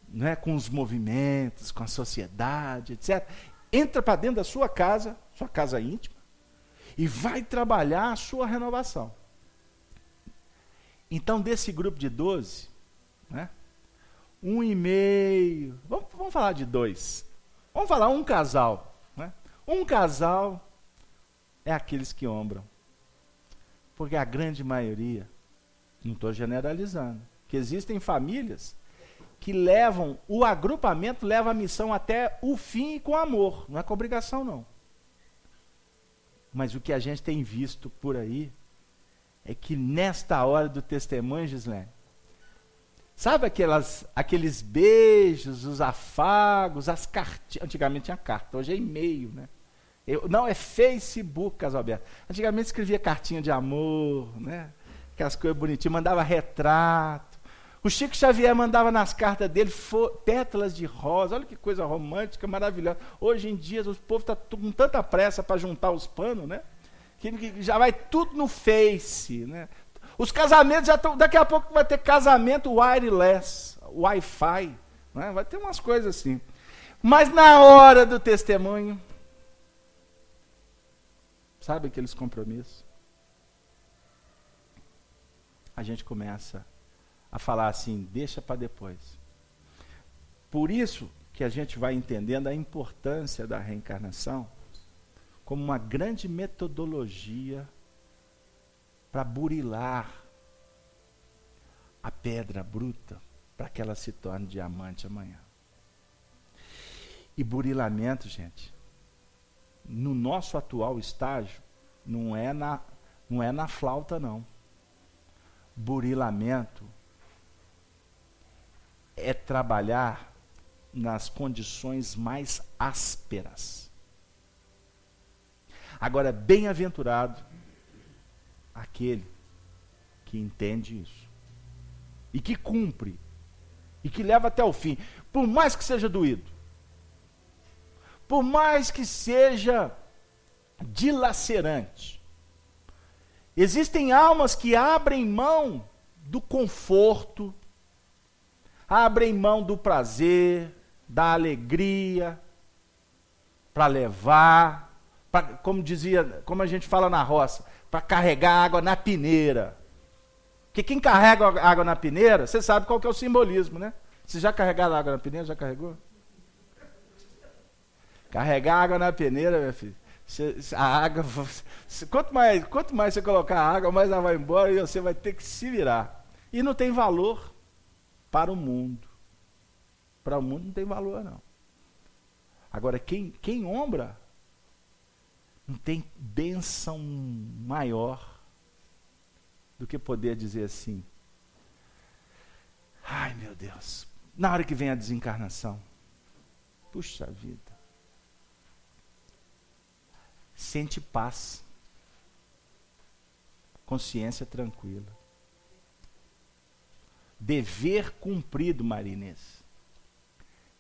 não é, com os movimentos, com a sociedade, etc. Entra para dentro da sua casa íntima, e vai trabalhar a sua renovação. Então, desse grupo de 12, né, 1,5, vamos falar de 2. Vamos falar um casal. Né? Um casal é aqueles que ombram. Porque a grande maioria, não estou generalizando, que existem famílias que levam, o agrupamento leva a missão até o fim e com amor, não é com obrigação não. Mas o que a gente tem visto por aí é que nesta hora do testemunho, Gislene, sabe aqueles beijos, os afagos, as cartinhas. Antigamente tinha carta, hoje é e-mail, né? Não, é Facebook, Casalberto. Antigamente escrevia cartinha de amor, né? Aquelas coisas bonitinhas, mandava retrato. O Chico Xavier mandava nas cartas dele pétalas de rosa. Olha que coisa romântica, maravilhosa. Hoje em dia, o povo está com tanta pressa para juntar os panos, né? Que já vai tudo no Face, né? Os casamentos já estão. Daqui a pouco vai ter casamento wireless, Wi-Fi, né? Vai ter umas coisas assim. Mas na hora do testemunho, sabe aqueles compromissos? A gente começa a falar assim, deixa para depois. Por isso que a gente vai entendendo a importância da reencarnação como uma grande metodologia para burilar a pedra bruta para que ela se torne diamante amanhã. E burilamento, gente, no nosso atual estágio, não é na flauta, não. Burilamento é trabalhar nas condições mais ásperas. Agora, bem-aventurado aquele que entende isso e que cumpre e que leva até o fim, por mais que seja doído, por mais que seja dilacerante. Existem almas que abrem mão do conforto, abrem mão do prazer, da alegria, para levar, como a gente fala na roça, para carregar água na peneira. Porque quem carrega água na peneira, você sabe qual que é o simbolismo, né? Você já carregaram água na peneira? Já carregou? Carregar água na peneira, meu filho. A água, quanto mais você colocar água, mais ela vai embora e você vai ter que se virar. E não tem valor para o mundo. Para o mundo não tem valor, não. Agora, quem ombra, não tem bênção maior do que poder dizer assim: ai, meu Deus, na hora que vem a desencarnação, puxa vida, sente paz, consciência tranquila, dever cumprido, Marinês,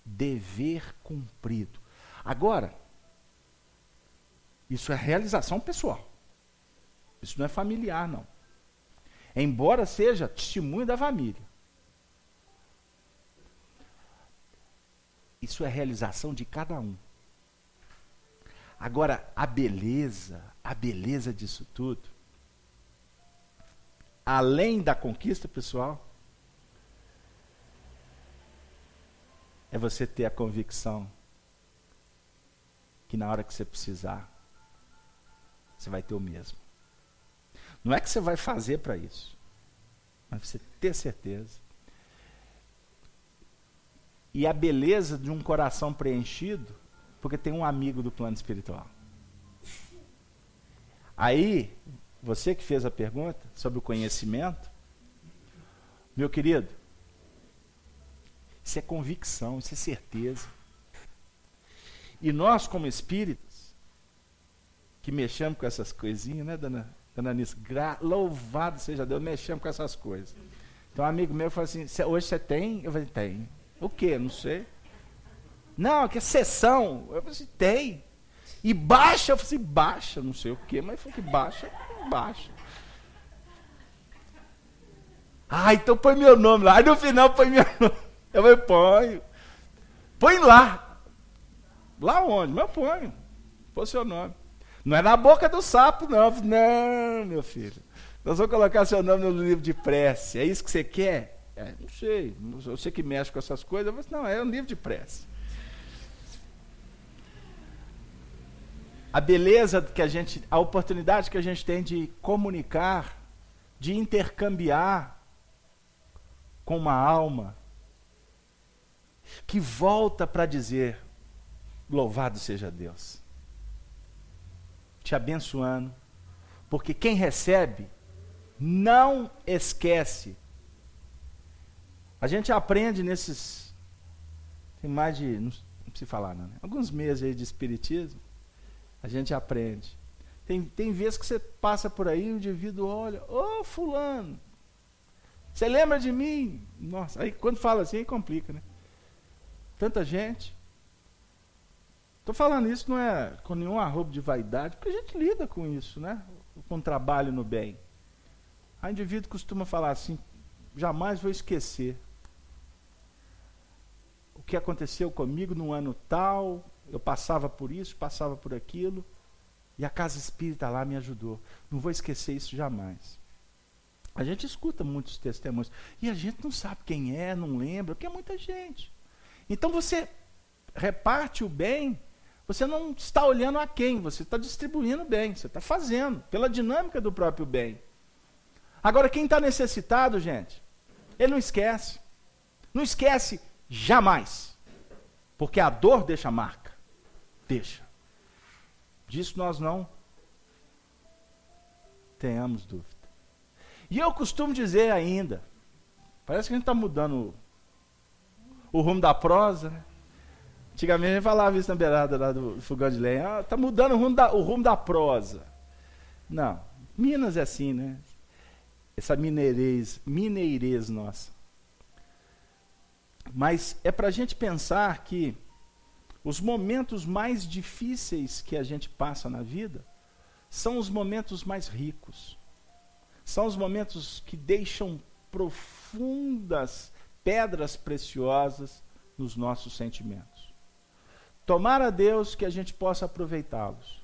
dever cumprido. Agora, isso é realização pessoal, isso não é familiar, não, embora seja testemunho da família. Isso é realização de cada um. Agora, a beleza disso tudo, além da conquista pessoal, é você ter a convicção que na hora que você precisar, você vai ter o mesmo. Não é que você vai fazer para isso, mas você ter certeza. E a beleza de um coração preenchido, porque tem um amigo do plano espiritual. Aí, você que fez a pergunta sobre o conhecimento, meu querido, isso é convicção, isso é certeza. E nós, como espíritos, que mexemos com essas coisinhas, né, dona Anice? Louvado seja Deus, mexemos com essas coisas. Então, um amigo meu falou assim: hoje você tem? Eu falei: tem. O quê? Não sei. Não, que é sessão. Eu falei assim: tem. E baixa? Eu falei assim: baixa, não sei o quê, mas foi que baixa, baixa. Ah, então põe meu nome lá. Aí no final põe meu nome. Eu falei: ponho. Põe lá. Lá onde? Mas eu ponho. Põe seu nome. Não é na boca do sapo, não. Não, meu filho. Nós vamos colocar seu nome no livro de prece. É isso que você quer? Não sei. Eu sei que mexe com essas coisas. Mas não, é um livro de prece. A beleza que a oportunidade que a gente tem de comunicar, de intercambiar com uma alma que volta para dizer: louvado seja Deus. te abençoando, porque quem recebe não esquece. A gente aprende nesses, tem mais de, não preciso falar não, né? Alguns meses aí de espiritismo, a gente aprende. Tem vezes que você passa por aí e o indivíduo olha, ô fulano, você lembra de mim? Nossa, aí quando fala assim, aí complica, né? Tanta gente. Estou falando isso não é com nenhum arrobo de vaidade, porque a gente lida com isso, né? Com trabalho no bem. O indivíduo costuma falar assim, jamais vou esquecer o que aconteceu comigo no ano tal, eu passava por isso, passava por aquilo, e a casa espírita lá me ajudou. Não vou esquecer isso jamais. A gente escuta muitos testemunhos, e a gente não sabe quem é, não lembra, porque é muita gente. Então você reparte o bem, você não está olhando a quem, você está distribuindo o bem, você está fazendo, pela dinâmica do próprio bem. Agora, quem está necessitado, gente, ele não esquece. Não esquece jamais. Porque a dor deixa marca. Deixa. Disso nós não tenhamos dúvida. E eu costumo dizer ainda, parece que a gente está mudando o rumo da prosa, né? Antigamente a gente falava isso na beirada lá do fogão de lenha. Está mudando o rumo da prosa. Não. Minas é assim, né? Essa mineirez nossa. Mas é para a gente pensar que os momentos mais difíceis que a gente passa na vida são os momentos mais ricos. São os momentos que deixam profundas pedras preciosas nos nossos sentimentos. Tomara a Deus que a gente possa aproveitá-los.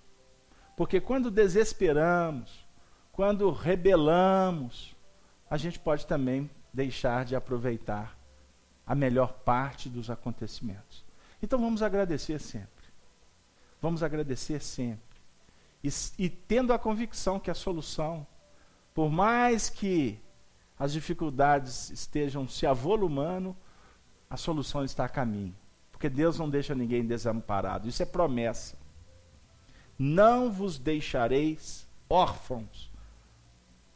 Porque quando desesperamos, quando rebelamos, a gente pode também deixar de aproveitar a melhor parte dos acontecimentos. Então vamos agradecer sempre. Vamos agradecer sempre. E tendo a convicção que a solução, por mais que as dificuldades estejam se avolumando, a solução está a caminho. Porque Deus não deixa ninguém desamparado. Isso é promessa. Não vos deixareis órfãos,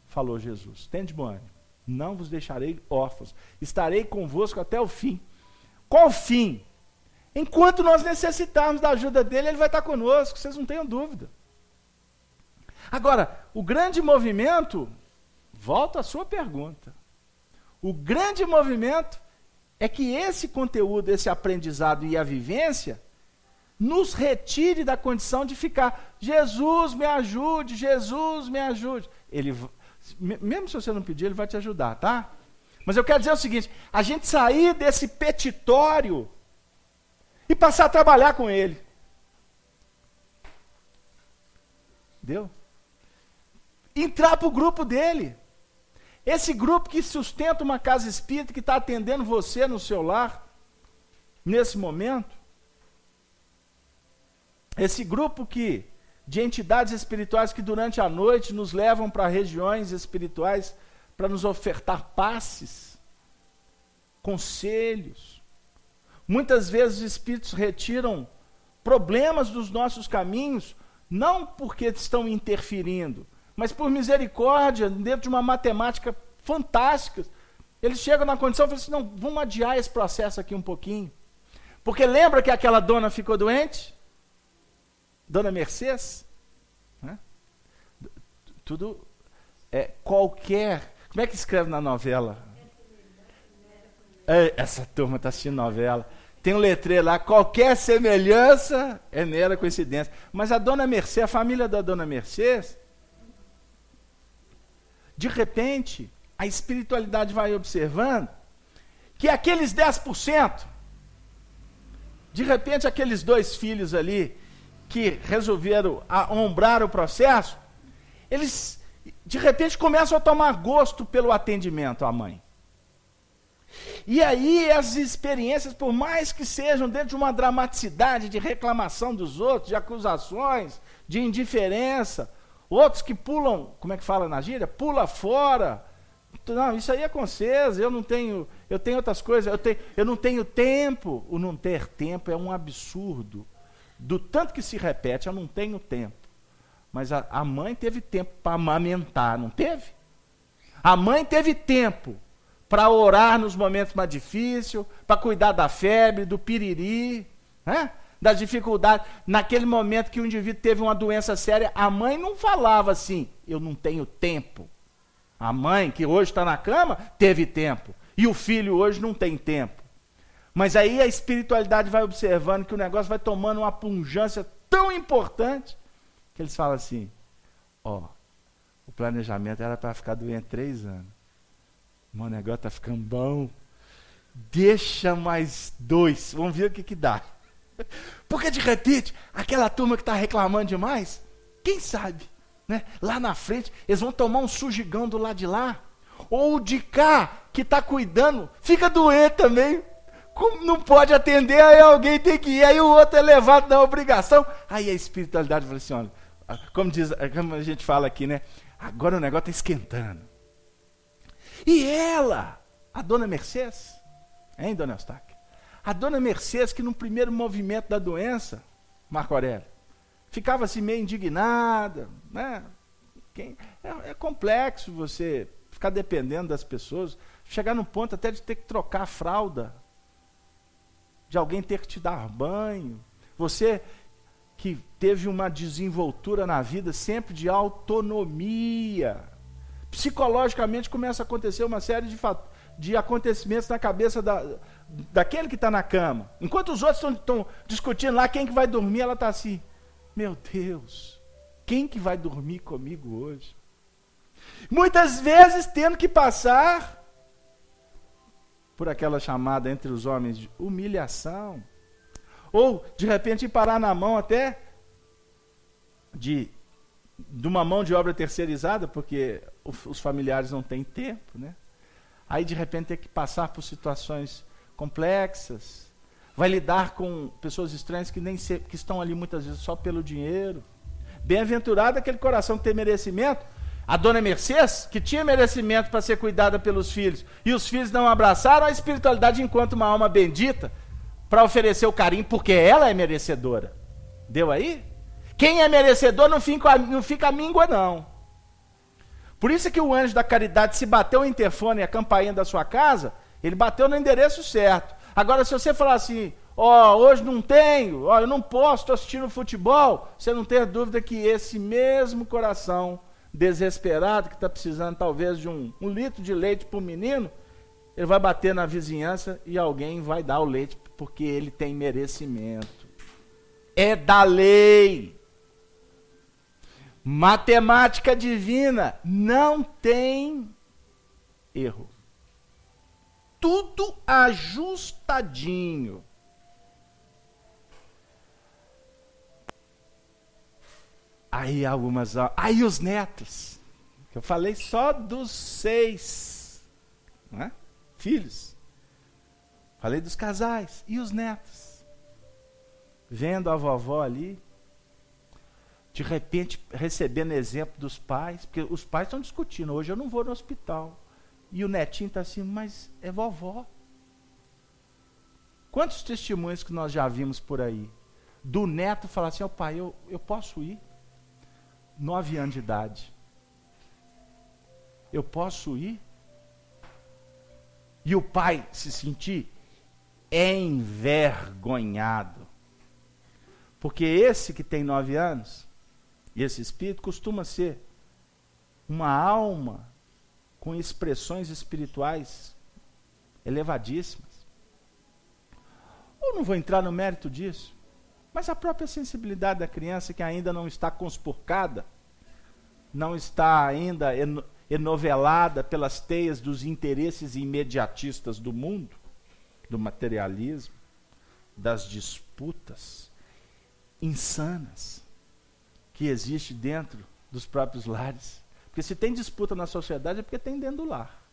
falou Jesus. Tende bom ânimo. Não vos deixarei órfãos. Estarei convosco até o fim. Qual fim? Enquanto nós necessitarmos da ajuda dele, ele vai estar conosco, vocês não tenham dúvida. Agora, o grande movimento, volto à sua pergunta, o grande movimento é que esse conteúdo, esse aprendizado e a vivência nos retire da condição de ficar, Jesus me ajude, Jesus me ajude. Ele, mesmo se você não pedir, ele vai te ajudar, tá? Mas eu quero dizer o seguinte, a gente sair desse petitório e passar a trabalhar com ele. Entendeu? Entrar para o grupo dele. Esse grupo que sustenta uma casa espírita, que está atendendo você no seu lar, nesse momento. Esse grupo de entidades espirituais que durante a noite nos levam para regiões espirituais para nos ofertar passes, conselhos. Muitas vezes os espíritos retiram problemas dos nossos caminhos, não porque estão interferindo, mas por misericórdia, dentro de uma matemática fantástica. Eles chegam na condição e falam assim, não, vamos adiar esse processo aqui um pouquinho. Porque lembra que aquela dona ficou doente? Dona Mercedes? Né? Tudo qualquer... Como é que escreve na novela? Essa turma está assistindo novela. Tem um letreiro lá, qualquer semelhança é mera coincidência. Mas a Dona Mercedes, a família da Dona Mercedes, de repente, a espiritualidade vai observando que aqueles 10%, de repente aqueles 2 filhos ali, que resolveram ombrar o processo, eles de repente começam a tomar gosto pelo atendimento à mãe. E aí as experiências, por mais que sejam dentro de uma dramaticidade de reclamação dos outros, de acusações, de indiferença, outros que pulam, como é que fala na gíria? Pula fora. Não, isso aí é com vocês, eu tenho outras coisas, eu não tenho tempo. O não ter tempo é um absurdo. Do tanto que se repete, eu não tenho tempo. Mas a mãe teve tempo para amamentar, não teve? A mãe teve tempo para orar nos momentos mais difíceis, para cuidar da febre, do piriri, né? Das dificuldades. Naquele momento que o indivíduo teve uma doença séria, a mãe não falava assim, eu não tenho tempo. A mãe, que hoje está na cama, teve tempo. E o filho hoje não tem tempo. Mas aí a espiritualidade vai observando que o negócio vai tomando uma pungência tão importante, que eles falam assim, ó, o planejamento era para ficar doente 3 anos. O negócio está ficando bom. Deixa mais 2, vamos ver o que dá. Porque de repente, aquela turma que está reclamando demais, quem sabe, né? Lá na frente, eles vão tomar um sujigão do lado de lá, ou o de cá, que está cuidando, fica doente também. Como não pode atender, aí alguém tem que ir, aí o outro é levado na obrigação. Aí a espiritualidade fala assim, olha, como a gente fala aqui, né? Agora o negócio está esquentando. E ela, a dona Mercedes, hein, dona Eustáquia? A dona Mercedes, que no primeiro movimento da doença, Marco Aurélio, ficava assim meio indignada, né? É complexo você ficar dependendo das pessoas, chegar no ponto até de ter que trocar a fralda, de alguém ter que te dar banho. Você que teve uma desenvoltura na vida sempre de autonomia, psicologicamente começa a acontecer uma série de acontecimentos na cabeça daquele que está na cama. Enquanto os outros estão discutindo lá quem que vai dormir, ela está assim, meu Deus, quem que vai dormir comigo hoje? Muitas vezes tendo que passar por aquela chamada entre os homens de humilhação, ou de repente parar na mão até de uma mão de obra terceirizada, porque os familiares não têm tempo, né? Aí de repente ter que passar por situações complexas, vai lidar com pessoas estranhas que estão ali muitas vezes só pelo dinheiro. Bem-aventurado aquele coração que tem merecimento. A dona Mercedes, que tinha merecimento para ser cuidada pelos filhos, e os filhos não abraçaram a espiritualidade enquanto uma alma bendita, para oferecer o carinho, porque ela é merecedora. Deu aí? Quem é merecedor não fica míngua, não. Por isso que o anjo da caridade, se bateu o interfone e a campainha da sua casa, ele bateu no endereço certo. Agora, se você falar assim, hoje não tenho, eu não posso, estou assistindo futebol, você não tem dúvida que esse mesmo coração desesperado, que está precisando talvez de um litro de leite para o menino, ele vai bater na vizinhança e alguém vai dar o leite, porque ele tem merecimento. É da lei. Matemática divina não tem erro. Tudo ajustadinho. Aí os netos, que eu falei só dos 6, né? Filhos. Falei dos casais. E os netos? Vendo a vovó ali, de repente recebendo exemplo dos pais, porque os pais estão discutindo, hoje eu não vou no hospital. E o netinho está assim, mas é vovó. Quantos testemunhos que nós já vimos por aí? Do neto falar assim, pai, eu posso ir? 9 anos de idade. Eu posso ir? E o pai se sentir envergonhado. Porque esse que tem 9 anos, e esse espírito costuma ser uma alma com expressões espirituais elevadíssimas. Eu não vou entrar no mérito disso, mas a própria sensibilidade da criança que ainda não está conspurcada, não está ainda enovelada pelas teias dos interesses imediatistas do mundo, do materialismo, das disputas insanas que existe dentro dos próprios lares. Porque se tem disputa na sociedade é porque tem dentro do lar.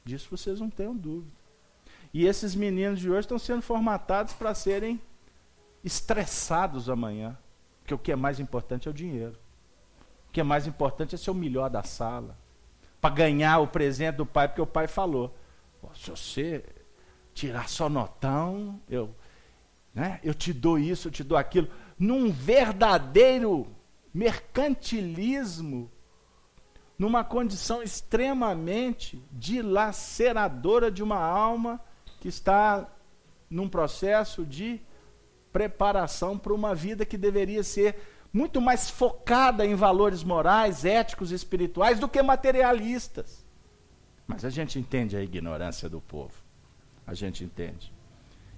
Disso vocês não tenham dúvida. E esses meninos de hoje estão sendo formatados para serem estressados amanhã. Porque o que é mais importante é o dinheiro. O que é mais importante é ser o melhor da sala. Para ganhar o presente do pai, porque o pai falou, se você tirar só notão, eu te dou isso, eu te dou aquilo. Num verdadeiro mercantilismo, numa condição extremamente dilaceradora de uma alma que está num processo de preparação para uma vida que deveria ser muito mais focada em valores morais, éticos e espirituais do que materialistas. Mas a gente entende a ignorância do povo. A gente entende.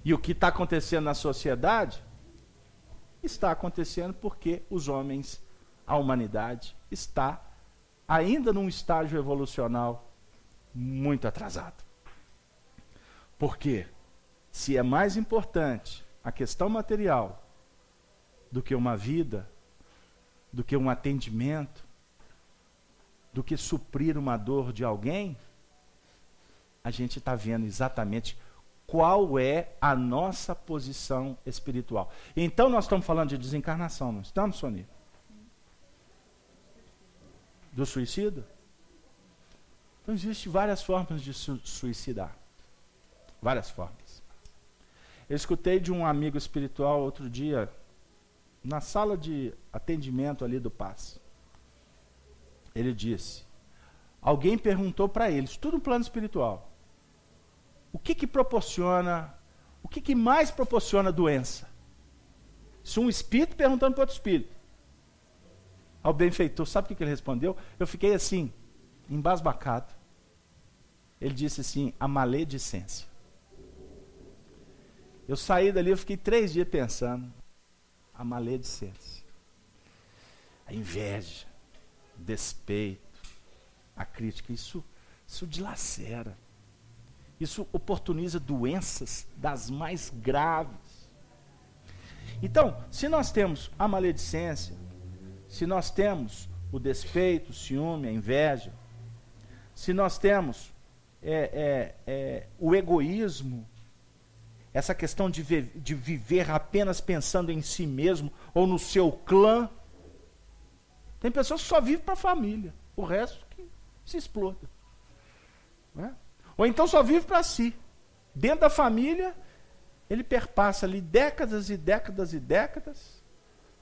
E o que está acontecendo na sociedade está acontecendo porque os homens, a humanidade, está ainda num estágio evolucional muito atrasado. Porque se é mais importante a questão material do que uma vida, do que um atendimento, do que suprir uma dor de alguém, a gente está vendo exatamente qual é a nossa posição espiritual. Então nós estamos falando de desencarnação, não estamos, Sônia? Do suicídio? Então existem várias formas de suicidar. Várias formas. Eu escutei de um amigo espiritual outro dia, na sala de atendimento ali do PAS. Ele disse, alguém perguntou para ele, isso tudo no plano espiritual, o que proporciona, o que mais proporciona doença? Isso um espírito perguntando para outro espírito. Ao benfeitor, sabe o que ele respondeu? Eu fiquei assim, embasbacado. Ele disse assim, a maledicência. Eu saí dali, eu fiquei 3 dias pensando, a maledicência, a inveja, o despeito, a crítica, isso dilacera. Isso oportuniza doenças das mais graves. Então, se nós temos a maledicência, se nós temos o despeito, o ciúme, a inveja, se nós temos o egoísmo, essa questão de viver apenas pensando em si mesmo ou no seu clã, tem pessoas que só vivem para a família, o resto que se exploda. Não é? Ou então só vive para si. Dentro da família, ele perpassa ali décadas e décadas e décadas,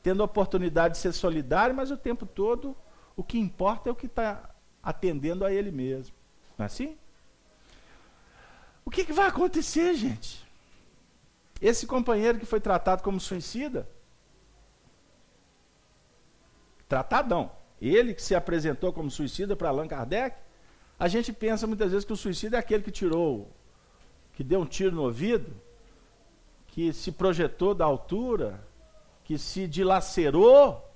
tendo a oportunidade de ser solidário, mas o tempo todo o que importa é o que está atendendo a ele mesmo. Não é assim? O que vai acontecer, gente? Esse companheiro que foi tratado como suicida, tratadão, ele que se apresentou como suicida para Allan Kardec, a gente pensa muitas vezes que o suicida é aquele que deu um tiro no ouvido, que se projetou da altura, que se dilacerou.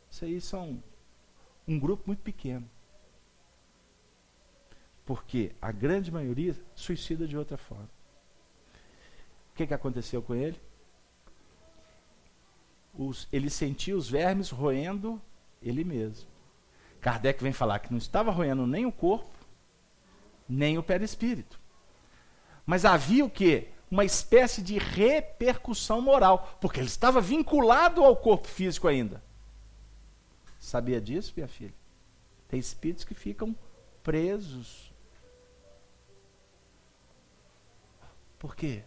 Isso aí são um grupo muito pequeno. Porque a grande maioria suicida de outra forma. O que aconteceu com ele? Ele sentia os vermes roendo ele mesmo. Kardec vem falar que não estava roendo nem o corpo, nem o perispírito. Mas havia o quê? Uma espécie de repercussão moral, porque ele estava vinculado ao corpo físico ainda. Sabia disso, minha filha? Tem espíritos que ficam presos. Por quê?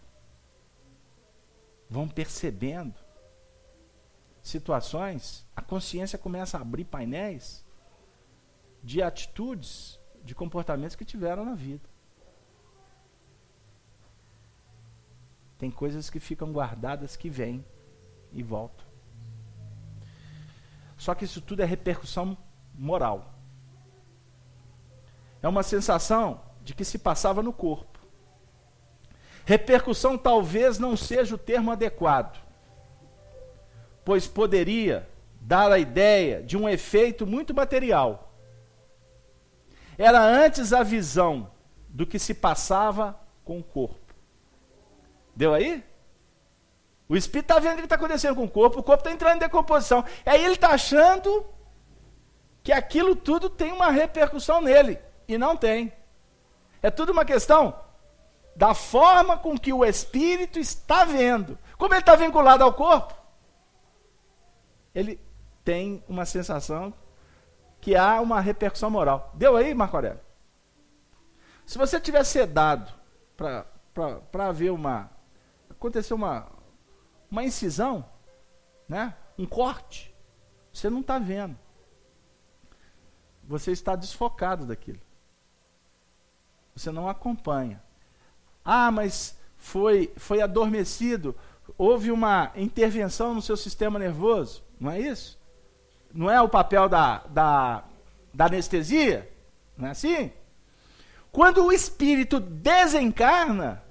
Vão percebendo situações, a consciência começa a abrir painéis de atitudes, de comportamentos que tiveram na vida. Tem coisas que ficam guardadas que vêm e voltam. Só que isso tudo é repercussão moral. É uma sensação de que se passava no corpo. Repercussão talvez não seja o termo adequado, pois poderia dar a ideia de um efeito muito material. Era antes a visão do que se passava com o corpo. Deu aí? O espírito está vendo o que está acontecendo com o corpo está entrando em decomposição. Aí ele está achando que aquilo tudo tem uma repercussão nele. E não tem. É tudo uma questão da forma com que o espírito está vendo. Como ele está vinculado ao corpo, ele tem uma sensação que há uma repercussão moral. Deu aí, Marco Aurélio? Se você tiver sedado para haver acontecer uma incisão, né? um corte. Você não está vendo. Você está desfocado daquilo. Você não acompanha. Ah, mas foi adormecido. Houve uma intervenção no seu sistema nervoso. Não é isso? Não é o papel da anestesia? Não é assim? Quando o espírito desencarna,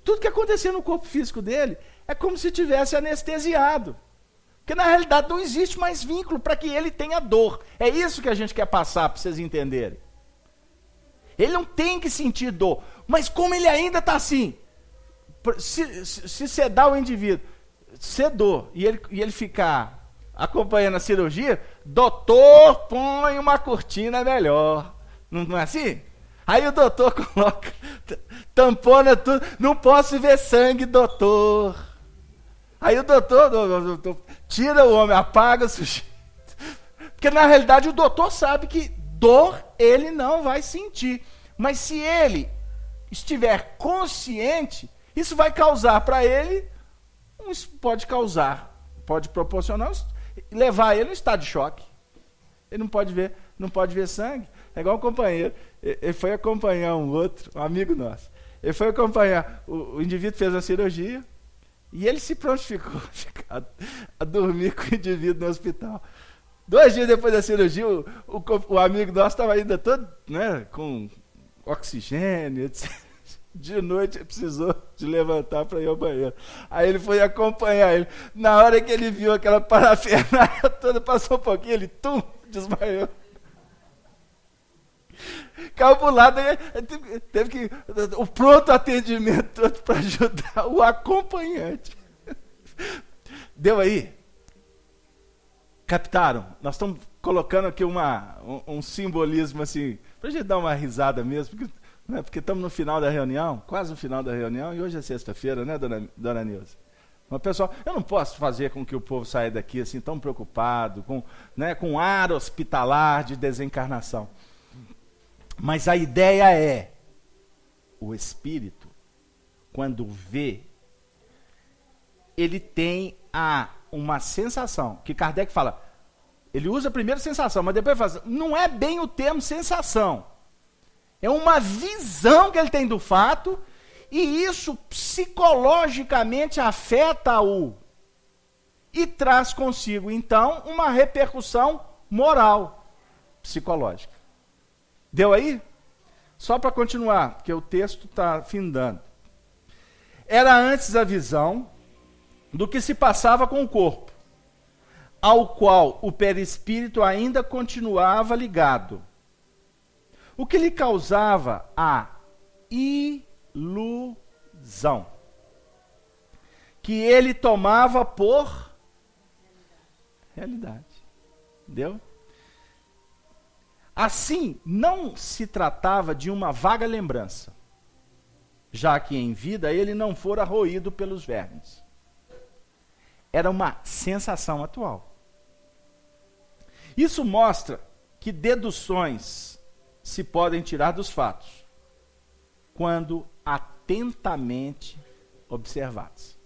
tudo que acontecia no corpo físico dele é como se tivesse anestesiado. Porque na realidade não existe mais vínculo para que ele tenha dor. É isso que a gente quer passar para vocês entenderem. Ele não tem que sentir dor. Mas como ele ainda está assim, se sedar o indivíduo, sedou, e ele ficar acompanhando a cirurgia, doutor, põe uma cortina melhor. Não é assim? Aí o doutor coloca, tampona tudo, não posso ver sangue, doutor. Aí o doutor tira o homem, apaga o sujeito. Porque na realidade o doutor sabe que dor ele não vai sentir. Mas se ele estiver consciente, isso vai causar para ele, pode proporcionar, levar ele a um estado de choque. Ele não pode ver sangue. É igual um companheiro. Ele foi acompanhar um amigo nosso. Ele foi acompanhar, o indivíduo fez a cirurgia, e ele se prontificou a dormir com o indivíduo no hospital. 2 dias depois da cirurgia, o amigo nosso estava ainda todo, né, com oxigênio, etc. De noite ele precisou de levantar para ir ao banheiro. Aí ele foi acompanhar ele. Na hora que ele viu aquela parafernália toda, passou um pouquinho, ele desmaiou. Caiu pro lado, teve que o pronto atendimento todo para ajudar o acompanhante. Deu aí? Captaram? Nós estamos colocando aqui um simbolismo assim, para a gente dar uma risada mesmo, porque estamos no final da reunião, quase no final da reunião, e hoje é sexta-feira, né, dona Nilza? Mas, pessoal, eu não posso fazer com que o povo saia daqui assim tão preocupado, com ar hospitalar de desencarnação. Mas a ideia é, o espírito, quando vê, ele tem uma sensação, que Kardec fala, ele usa primeiro sensação, mas depois fala, não é bem o termo sensação, é uma visão que ele tem do fato, e isso psicologicamente afeta-o, e traz consigo, então, uma repercussão moral, psicológica. Deu aí? Só para continuar, porque o texto está findando. Era antes a visão do que se passava com o corpo, ao qual o perispírito ainda continuava ligado, o que lhe causava a ilusão, que ele tomava por realidade. Deu? Assim, não se tratava de uma vaga lembrança, já que em vida ele não fora roído pelos vermes. Era uma sensação atual. Isso mostra que deduções se podem tirar dos fatos, quando atentamente observados.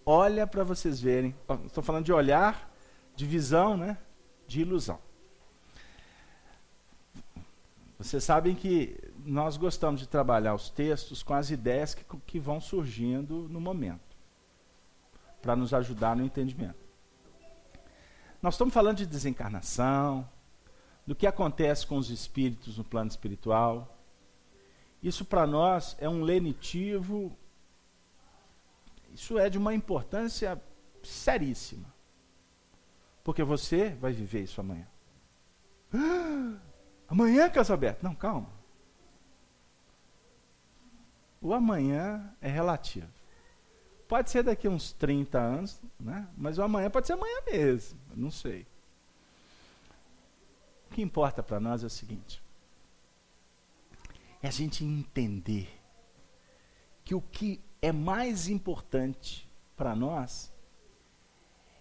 Olha para vocês verem, estou falando de olhar, de visão, né? De ilusão. Vocês sabem que nós gostamos de trabalhar os textos com as ideias que vão surgindo no momento, para nos ajudar no entendimento. Nós estamos falando de desencarnação, do que acontece com os espíritos no plano espiritual. Isso para nós é um lenitivo, isso é de uma importância seríssima, porque você vai viver isso amanhã. Amanhã, Carlos Alberto? Não, calma. O amanhã é relativo. Pode ser daqui a uns 30 anos, né? Mas o amanhã pode ser amanhã mesmo. Não sei. O que importa para nós é o seguinte. É a gente entender que o que é mais importante para nós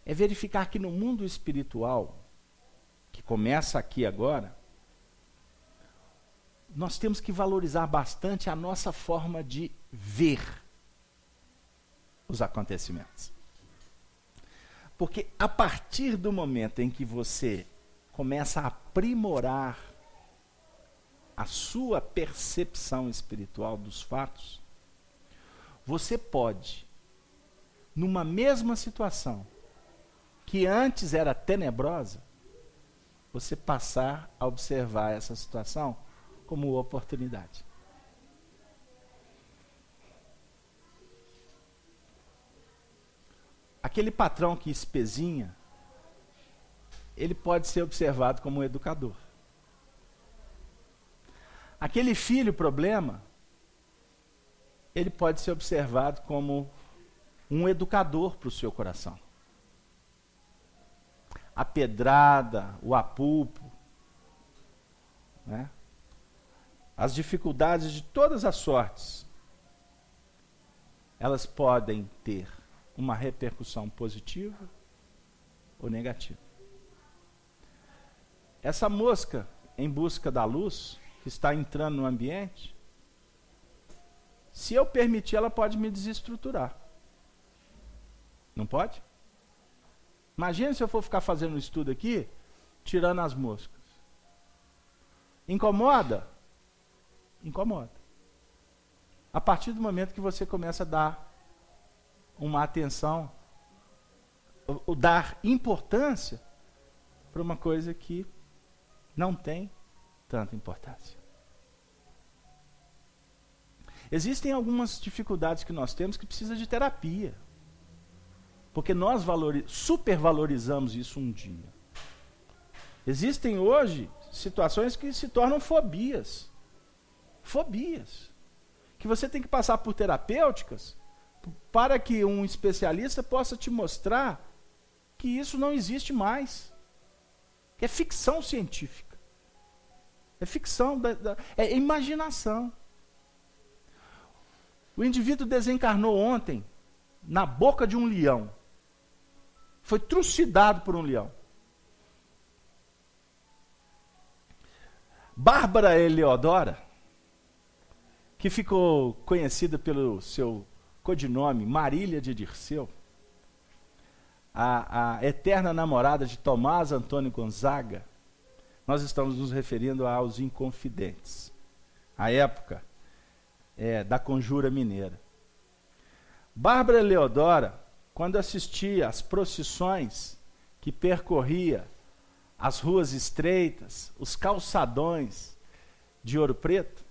é verificar que no mundo espiritual, que começa aqui agora, nós temos que valorizar bastante a nossa forma de ver os acontecimentos. Porque a partir do momento em que você começa a aprimorar a sua percepção espiritual dos fatos, você pode, numa mesma situação que antes era tenebrosa, você passar a observar essa situação como oportunidade. Aquele patrão que espezinha, ele pode ser observado como um educador. Aquele filho problema, ele pode ser observado como um educador para o seu coração. A pedrada, o apulpo, né? As dificuldades de todas as sortes, elas podem ter uma repercussão positiva ou negativa. Essa mosca em busca da luz, que está entrando no ambiente, se eu permitir, ela pode me desestruturar. Não pode? Imagina se eu for ficar fazendo um estudo aqui, tirando as moscas. Incomoda? Incomoda. A partir do momento que você começa a dar uma atenção, ou dar importância para uma coisa que não tem tanta importância. Existem algumas dificuldades que nós temos que precisam de terapia. Porque nós supervalorizamos isso um dia. Existem hoje situações que se tornam fobias. Fobias. Que você tem que passar por terapêuticas para que um especialista possa te mostrar que isso não existe mais. Que é ficção científica. É ficção, é imaginação. O indivíduo desencarnou ontem na boca de um leão. Foi trucidado por um leão. Bárbara Eleodora, que ficou conhecida pelo seu codinome Marília de Dirceu, a eterna namorada de Tomás Antônio Gonzaga, nós estamos nos referindo aos Inconfidentes, a época da Conjura Mineira. Bárbara Eleodora, quando assistia às procissões que percorria as ruas estreitas, os calçadões de Ouro Preto,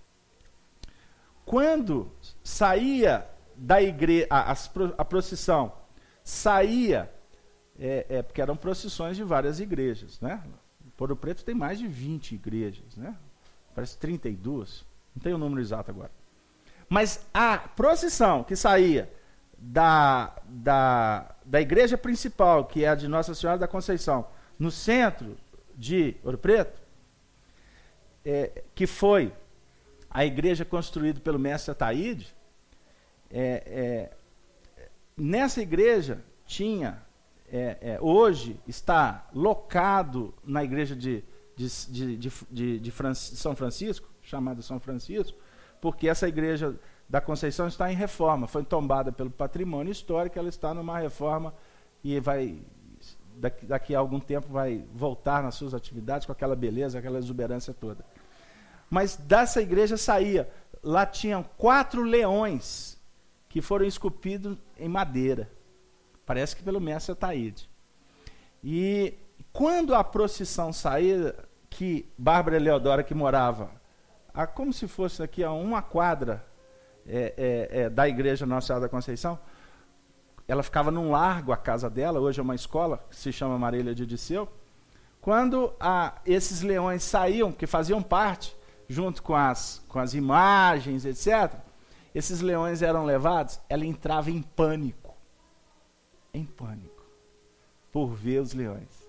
quando saía da igreja, a procissão saía, porque eram procissões de várias igrejas, né? Ouro Preto tem mais de 20 igrejas, né? Parece 32, não tenho o número exato agora. Mas a procissão que saía da igreja principal, que é a de Nossa Senhora da Conceição, no centro de Ouro Preto, que foi a igreja construída pelo mestre Ataíde, nessa igreja tinha, hoje está locado na igreja de São Francisco, chamada São Francisco, porque essa igreja da Conceição está em reforma, foi tombada pelo patrimônio histórico, ela está numa reforma e vai, daqui a algum tempo, vai voltar nas suas atividades com aquela beleza, aquela exuberância toda. Mas dessa igreja saía, lá tinham 4 leões que foram esculpidos em madeira, parece que pelo mestre Ataíde. E quando a procissão saía, que Bárbara Eleodora, que morava como se fosse aqui a uma quadra da igreja Nossa Senhora da Conceição, ela ficava num largo, a casa dela, hoje é uma escola, que se chama Marília de Dirceu. Quando esses leões saíam, que faziam parte, junto com as imagens, etc., esses leões eram levados, ela entrava em pânico, por ver os leões.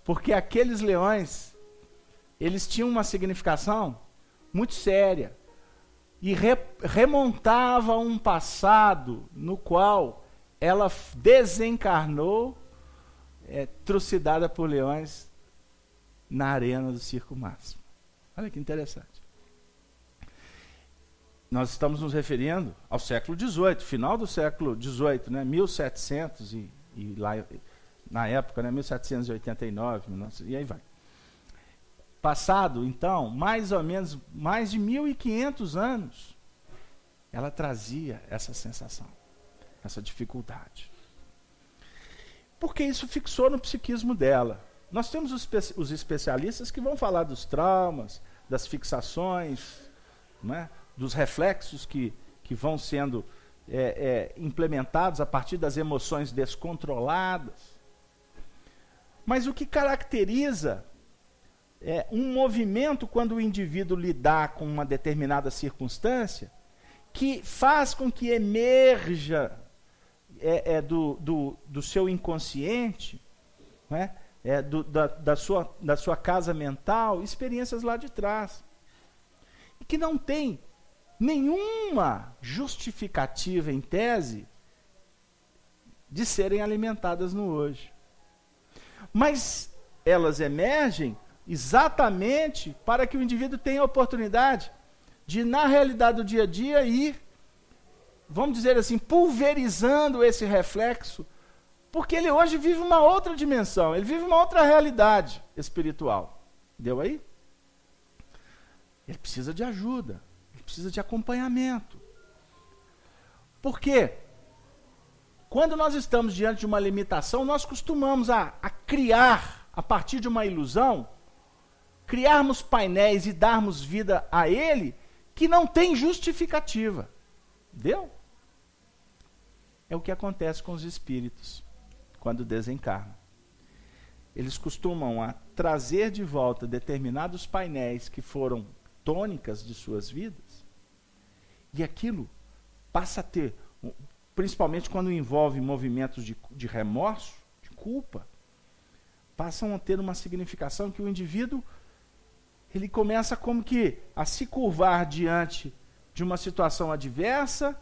Porque aqueles leões, eles tinham uma significação muito séria, e remontava um passado no qual ela desencarnou, trucidada por leões na arena do Circo Máximo. Olha que interessante. Nós estamos nos referindo ao século XVIII, final do século XVIII, né? 1700 e lá na época, né, 1789, e aí vai. Passado, então, mais ou menos, mais de 1.500 anos, ela trazia essa sensação, essa dificuldade. Porque isso fixou no psiquismo dela. Nós temos os especialistas que vão falar dos traumas, das fixações, né, dos reflexos que vão sendo implementados a partir das emoções descontroladas. Mas o que caracteriza um movimento quando o indivíduo lidar com uma determinada circunstância, que faz com que emerja do seu inconsciente, né, da sua casa mental, experiências lá de trás. E que não tem nenhuma justificativa, em tese, de serem alimentadas no hoje. Mas elas emergem exatamente para que o indivíduo tenha a oportunidade de, na realidade do dia a dia, ir, vamos dizer assim, pulverizando esse reflexo, porque ele hoje vive uma outra dimensão, ele vive uma outra realidade espiritual. Deu aí? Ele precisa de ajuda, ele precisa de acompanhamento. Por quê? Quando nós estamos diante de uma limitação, nós costumamos a criar, a partir de uma ilusão, criarmos painéis e darmos vida a ele que não tem justificativa. Deu? É o que acontece com os espíritos quando desencarnam. Eles costumam trazer de volta determinados painéis que foram tônicas de suas vidas, e aquilo passa a ter, principalmente quando envolve movimentos de remorso, de culpa, passam a ter uma significação que o indivíduo ele começa como que a se curvar diante de uma situação adversa,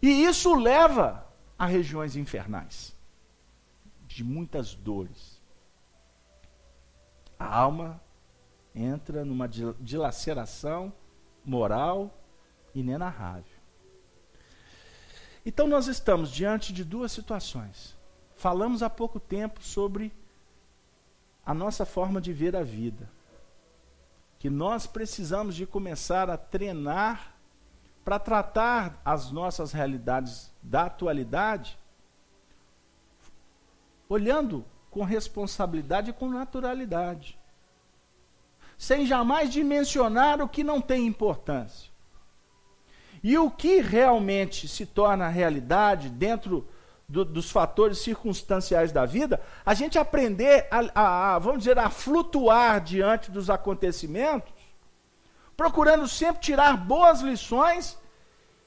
e isso leva a regiões infernais, de muitas dores. A alma entra numa dilaceração moral inenarrável. Então nós estamos diante de duas situações. Falamos há pouco tempo sobre a nossa forma de ver a vida, que nós precisamos de começar a treinar para tratar as nossas realidades da atualidade, olhando com responsabilidade e com naturalidade, sem jamais dimensionar o que não tem importância. E o que realmente se torna realidade dentro dos fatores circunstanciais da vida, a gente aprender vamos dizer, a flutuar diante dos acontecimentos, procurando sempre tirar boas lições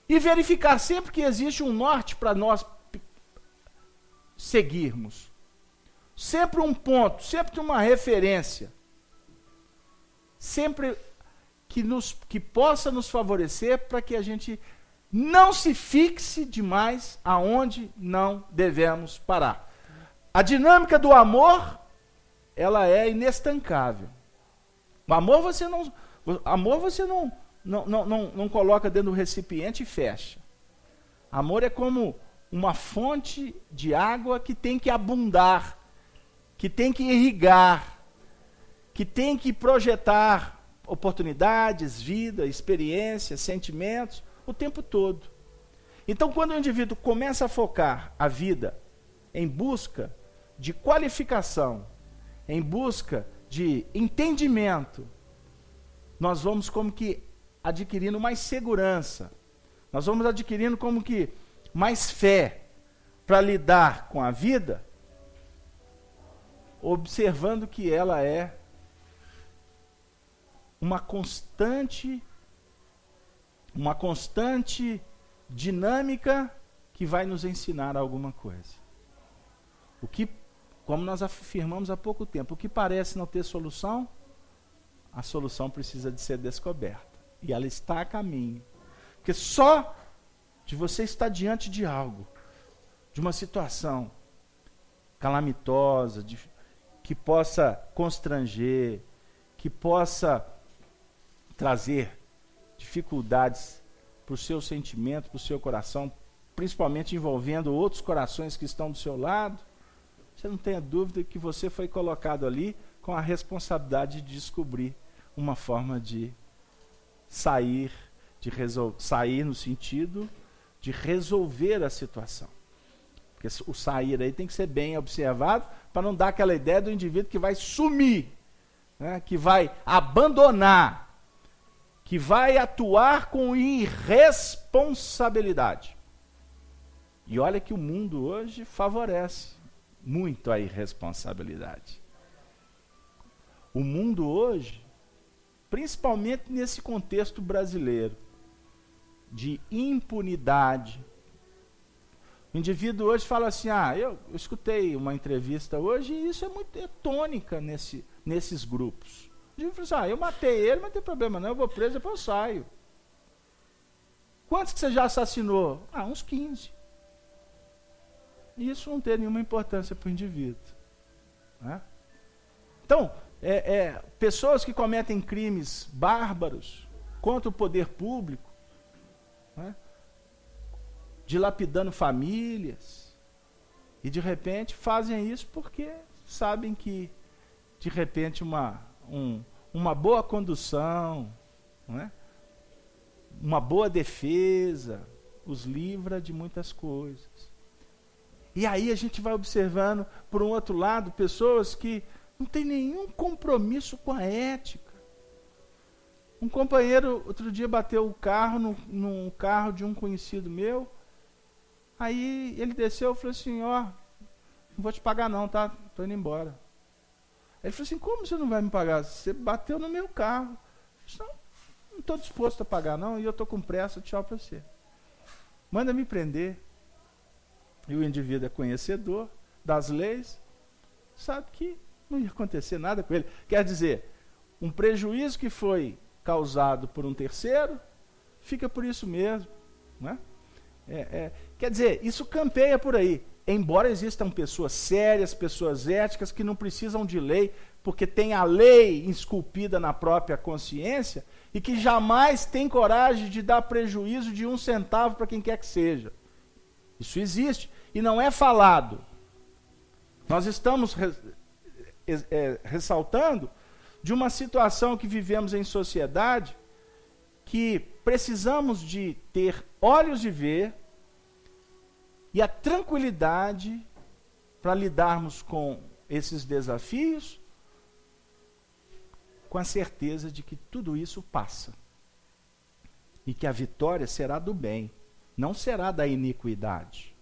e verificar sempre que existe um norte para nós seguirmos. Sempre um ponto, sempre uma referência. Sempre que possa nos favorecer para que a gente não se fixe demais aonde não devemos parar. A dinâmica do amor, ela é inestancável. O amor você não coloca dentro do recipiente e fecha. Amor é como uma fonte de água que tem que abundar, que tem que irrigar, que tem que projetar oportunidades, vida, experiências, sentimentos, o tempo todo. Então, quando o indivíduo começa a focar a vida em busca de qualificação, em busca de entendimento, nós vamos como que adquirindo mais segurança, nós vamos adquirindo como que mais fé para lidar com a vida, observando que ela é uma constante dinâmica que vai nos ensinar alguma coisa. O que, como nós afirmamos há pouco tempo, o que parece não ter solução, a solução precisa de ser descoberta. E ela está a caminho. Porque só de você estar diante de algo, de uma situação calamitosa, que possa constranger, que possa trazer dificuldades para o seu sentimento, para o seu coração, principalmente envolvendo outros corações que estão do seu lado, você não tenha dúvida que você foi colocado ali com a responsabilidade de descobrir uma forma de sair, sair no sentido de resolver a situação. Porque o sair aí tem que ser bem observado para não dar aquela ideia do indivíduo que vai sumir, né, que vai abandonar, que vai atuar com irresponsabilidade. E olha que o mundo hoje favorece muito a irresponsabilidade. O mundo hoje, principalmente nesse contexto brasileiro, de impunidade. O indivíduo hoje fala assim, eu escutei uma entrevista hoje e isso é tônica nesses grupos. O indivíduo fala assim, eu matei ele, mas não tem problema não, eu vou preso, depois eu saio. Quantos que você já assassinou? Uns 15. E isso não tem nenhuma importância para o indivíduo. Né? Então, pessoas que cometem crimes bárbaros contra o poder público, né, dilapidando famílias, e de repente fazem isso porque sabem que de repente uma boa condução, né, uma boa defesa os livra de muitas coisas. E aí a gente vai observando, por um outro lado, pessoas que não têm nenhum compromisso com a ética. Um companheiro, outro dia, bateu o carro num carro de um conhecido meu. Aí ele desceu e falou assim, não vou te pagar não, tá? Estou indo embora. Aí ele falou assim, como você não vai me pagar? Você bateu no meu carro. Eu disse, não estou disposto a pagar não, e eu estou com pressa, tchau para você. Manda me prender. E o indivíduo é conhecedor das leis, sabe que não ia acontecer nada com ele. Quer dizer, um prejuízo que foi causado por um terceiro, fica por isso mesmo. Né? Quer dizer, isso campeia por aí. Embora existam pessoas sérias, pessoas éticas, que não precisam de lei, porque tem a lei esculpida na própria consciência, e que jamais tem coragem de dar prejuízo de 1 centavo para quem quer que seja. Isso existe e não é falado. Nós estamos ressaltando de uma situação que vivemos em sociedade, que precisamos de ter olhos de ver e a tranquilidade para lidarmos com esses desafios, com a certeza de que tudo isso passa e que a vitória será do bem, não será da iniquidade.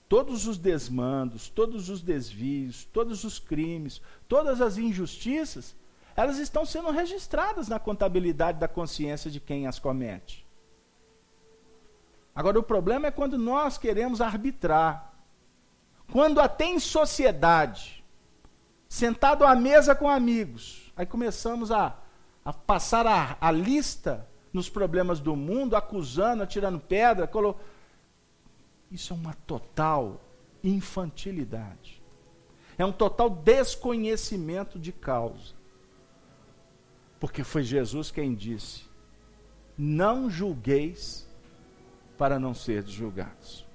Todos os desmandos, todos os desvios, todos os crimes, todas as injustiças, elas estão sendo registradas na contabilidade da consciência de quem as comete. Agora, o problema é quando nós queremos arbitrar. Quando até em sociedade, sentado à mesa com amigos, aí começamos a passar a lista nos problemas do mundo, acusando, atirando pedra, Isso é uma total infantilidade. É um total desconhecimento de causa. Porque foi Jesus quem disse, não julgueis para não seres julgados.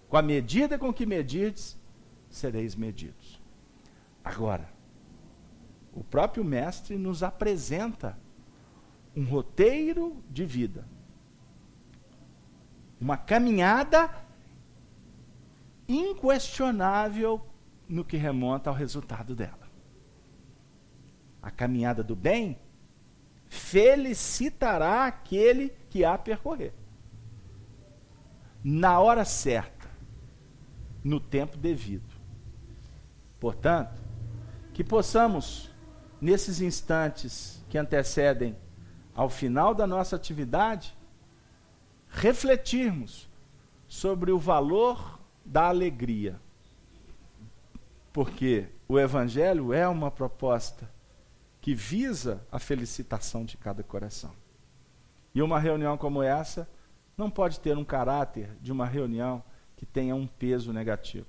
Com a medida com que medirdes, sereis medidos. Agora, o próprio mestre nos apresenta um roteiro de vida. Uma caminhada inquestionável no que remonta ao resultado dela. A caminhada do bem felicitará aquele que a percorrer. Na hora certa, no tempo devido. Portanto, que possamos, nesses instantes que antecedem ao final da nossa atividade, refletirmos sobre o valor da alegria. Porque o Evangelho é uma proposta que visa a felicitação de cada coração. E uma reunião como essa não pode ter um caráter de uma reunião que tenha um peso negativo.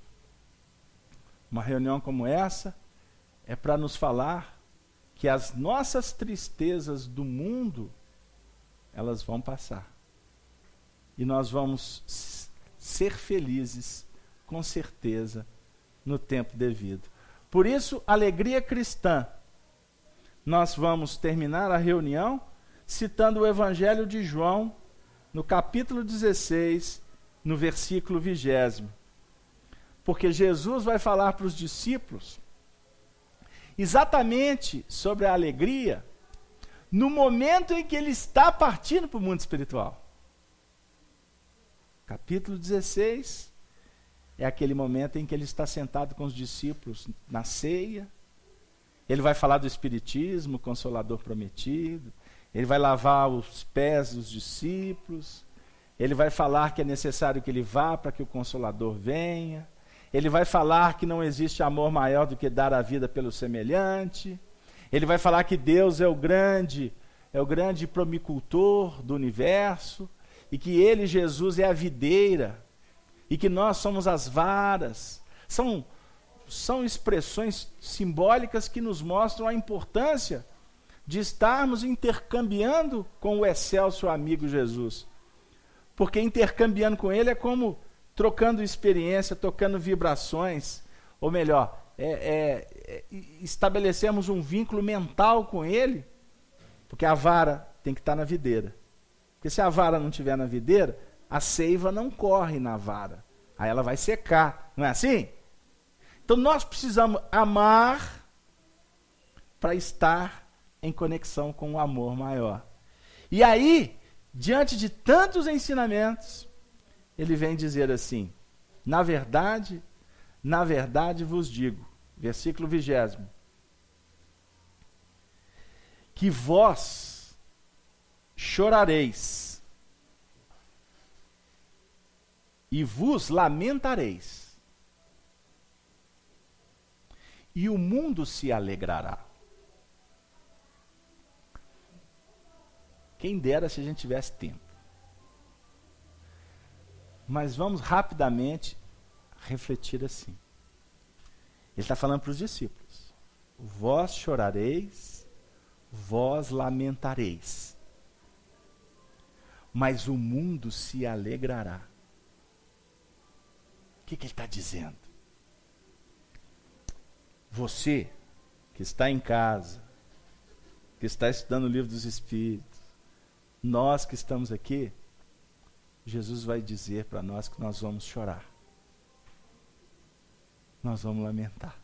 Uma reunião como essa é para nos falar que as nossas tristezas do mundo, elas vão passar. E nós vamos ser felizes, com certeza, no tempo devido. Por isso, alegria cristã. Nós vamos terminar a reunião citando o Evangelho de João, no capítulo 16, no versículo 20. Porque Jesus vai falar para os discípulos exatamente sobre a alegria no momento em que ele está partindo para o mundo espiritual. Capítulo 16 é aquele momento em que ele está sentado com os discípulos na ceia. Ele vai falar do Espiritismo, o Consolador prometido. Ele vai lavar os pés dos discípulos. Ele vai falar que é necessário que ele vá para que o Consolador venha. Ele vai falar que não existe amor maior do que dar a vida pelo semelhante. Ele vai falar que Deus é o grande promicultor do universo, e que ele, Jesus, é a videira, e que nós somos as varas. São expressões simbólicas que nos mostram a importância de estarmos intercambiando com o excelso amigo Jesus. Porque intercambiando com ele é como trocando experiência, tocando vibrações, ou melhor, estabelecemos um vínculo mental com ele, porque a vara tem que estar na videira. Porque se a vara não estiver na videira, a seiva não corre na vara. Aí ela vai secar, não é assim? Então nós precisamos amar para estar em conexão com o amor maior. E aí, diante de tantos ensinamentos, ele vem dizer assim: na verdade vos digo, versículo 20, que vós chorareis e vos lamentareis, e o mundo se alegrará. Quem dera se a gente tivesse tempo. Mas vamos rapidamente refletir assim. Ele está falando para os discípulos: vós chorareis, vós lamentareis, mas o mundo se alegrará. O que ele está dizendo? Você que está em casa, que está estudando o livro dos Espíritos, nós que estamos aqui, Jesus vai dizer para nós que nós vamos chorar. Nós vamos lamentar.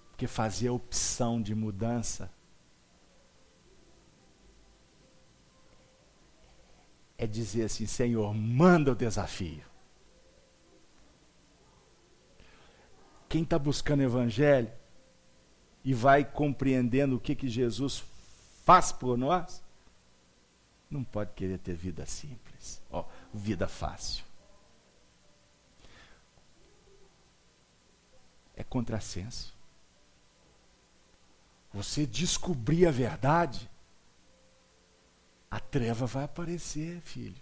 Porque fazer a opção de mudança é dizer assim: Senhor, manda o desafio. Quem está buscando o Evangelho e vai compreendendo o que Jesus faz por nós, não pode querer ter vida simples, vida fácil. É contrassenso. Você descobrir a verdade, a treva vai aparecer, filho.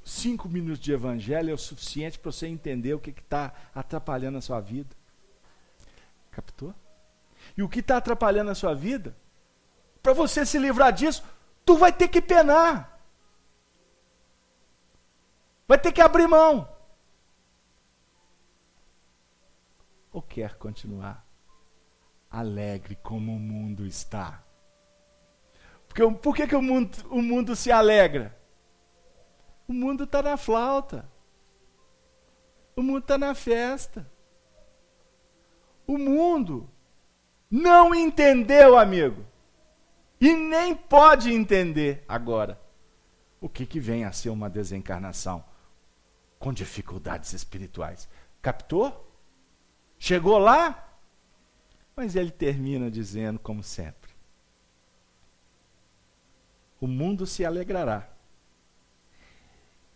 5 minutos de evangelho é o suficiente para você entender o que está atrapalhando a sua vida. Captou? E o que está atrapalhando a sua vida, para você se livrar disso, tu vai ter que penar. Vai ter que abrir mão. Ou quer continuar alegre como o mundo está? Por que o mundo se alegra? O mundo está na flauta. O mundo está na festa. O mundo não entendeu, amigo. E nem pode entender agora o que vem a ser uma desencarnação com dificuldades espirituais. Captou? Chegou lá? Mas ele termina dizendo, como sempre: o mundo se alegrará,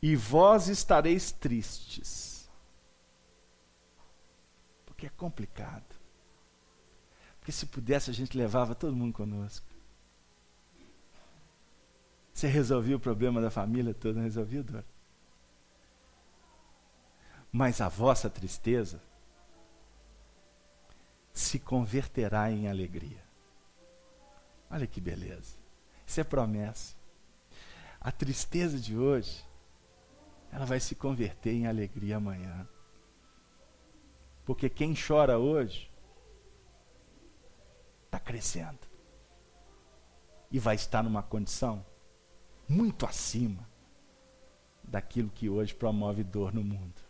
e vós estareis tristes. Porque é complicado. Porque se pudesse, a gente levava todo mundo conosco. Você resolvia o problema da família toda, não resolvia, Dora? Mas a vossa tristeza se converterá em alegria. Olha que beleza. Isso é promessa. A tristeza de hoje ela vai se converter em alegria amanhã. Porque quem chora hoje está crescendo. E vai estar numa condição muito acima daquilo que hoje promove dor no mundo.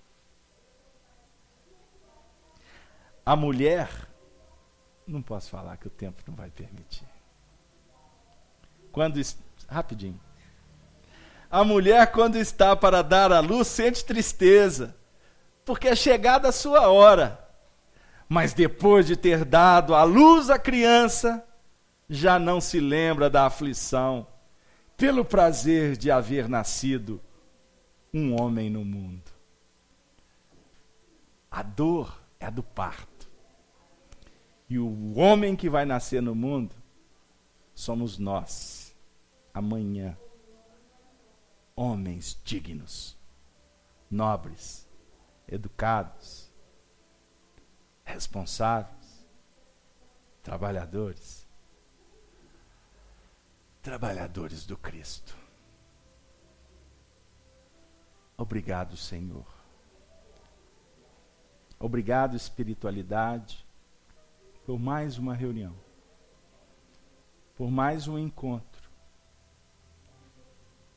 A mulher, não posso falar que o tempo não vai permitir. Rapidinho. A mulher, quando está para dar à luz, sente tristeza, porque é chegada a sua hora. Mas depois de ter dado à luz a criança, já não se lembra da aflição, pelo prazer de haver nascido um homem no mundo. A dor é a do parto. E o homem que vai nascer no mundo somos nós, amanhã. Homens dignos, nobres, educados, responsáveis, trabalhadores do Cristo. Obrigado, Senhor. Obrigado, espiritualidade, por mais uma reunião, por mais um encontro,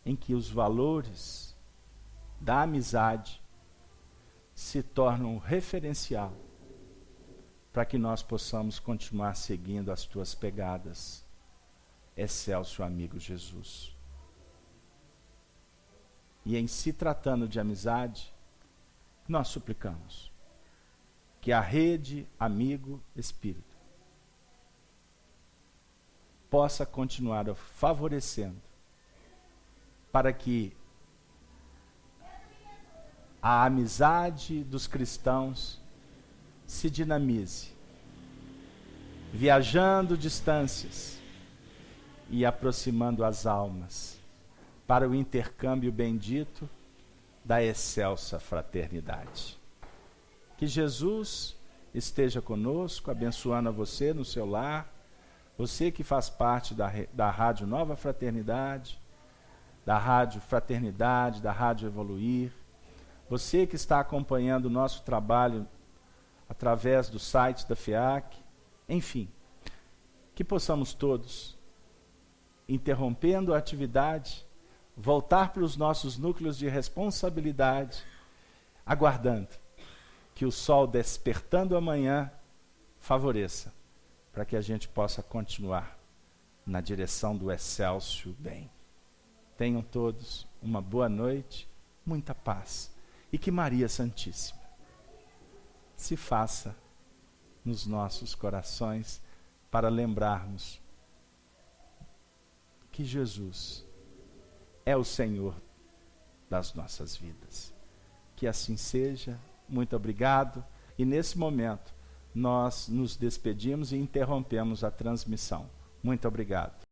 em que os valores da amizade se tornam referencial para que nós possamos continuar seguindo as tuas pegadas. Excelso amigo Jesus. E em se tratando de amizade, nós suplicamos que a rede Amigo Espírito possa continuar favorecendo para que a amizade dos cristãos se dinamize, viajando distâncias e aproximando as almas para o intercâmbio bendito da excelsa fraternidade. Que Jesus esteja conosco, abençoando a você no seu lar, você que faz parte da Rádio Nova Fraternidade, da Rádio Fraternidade, da Rádio Evoluir, você que está acompanhando o nosso trabalho através do site da FEAC, enfim, que possamos todos, interrompendo a atividade, voltar para os nossos núcleos de responsabilidade, aguardando que o sol despertando amanhã favoreça, para que a gente possa continuar na direção do excelso bem. Tenham todos uma boa noite, muita paz, e que Maria Santíssima se faça nos nossos corações para lembrarmos que Jesus é o Senhor das nossas vidas. Que assim seja. Muito obrigado. E nesse momento, nós nos despedimos e interrompemos a transmissão. Muito obrigado.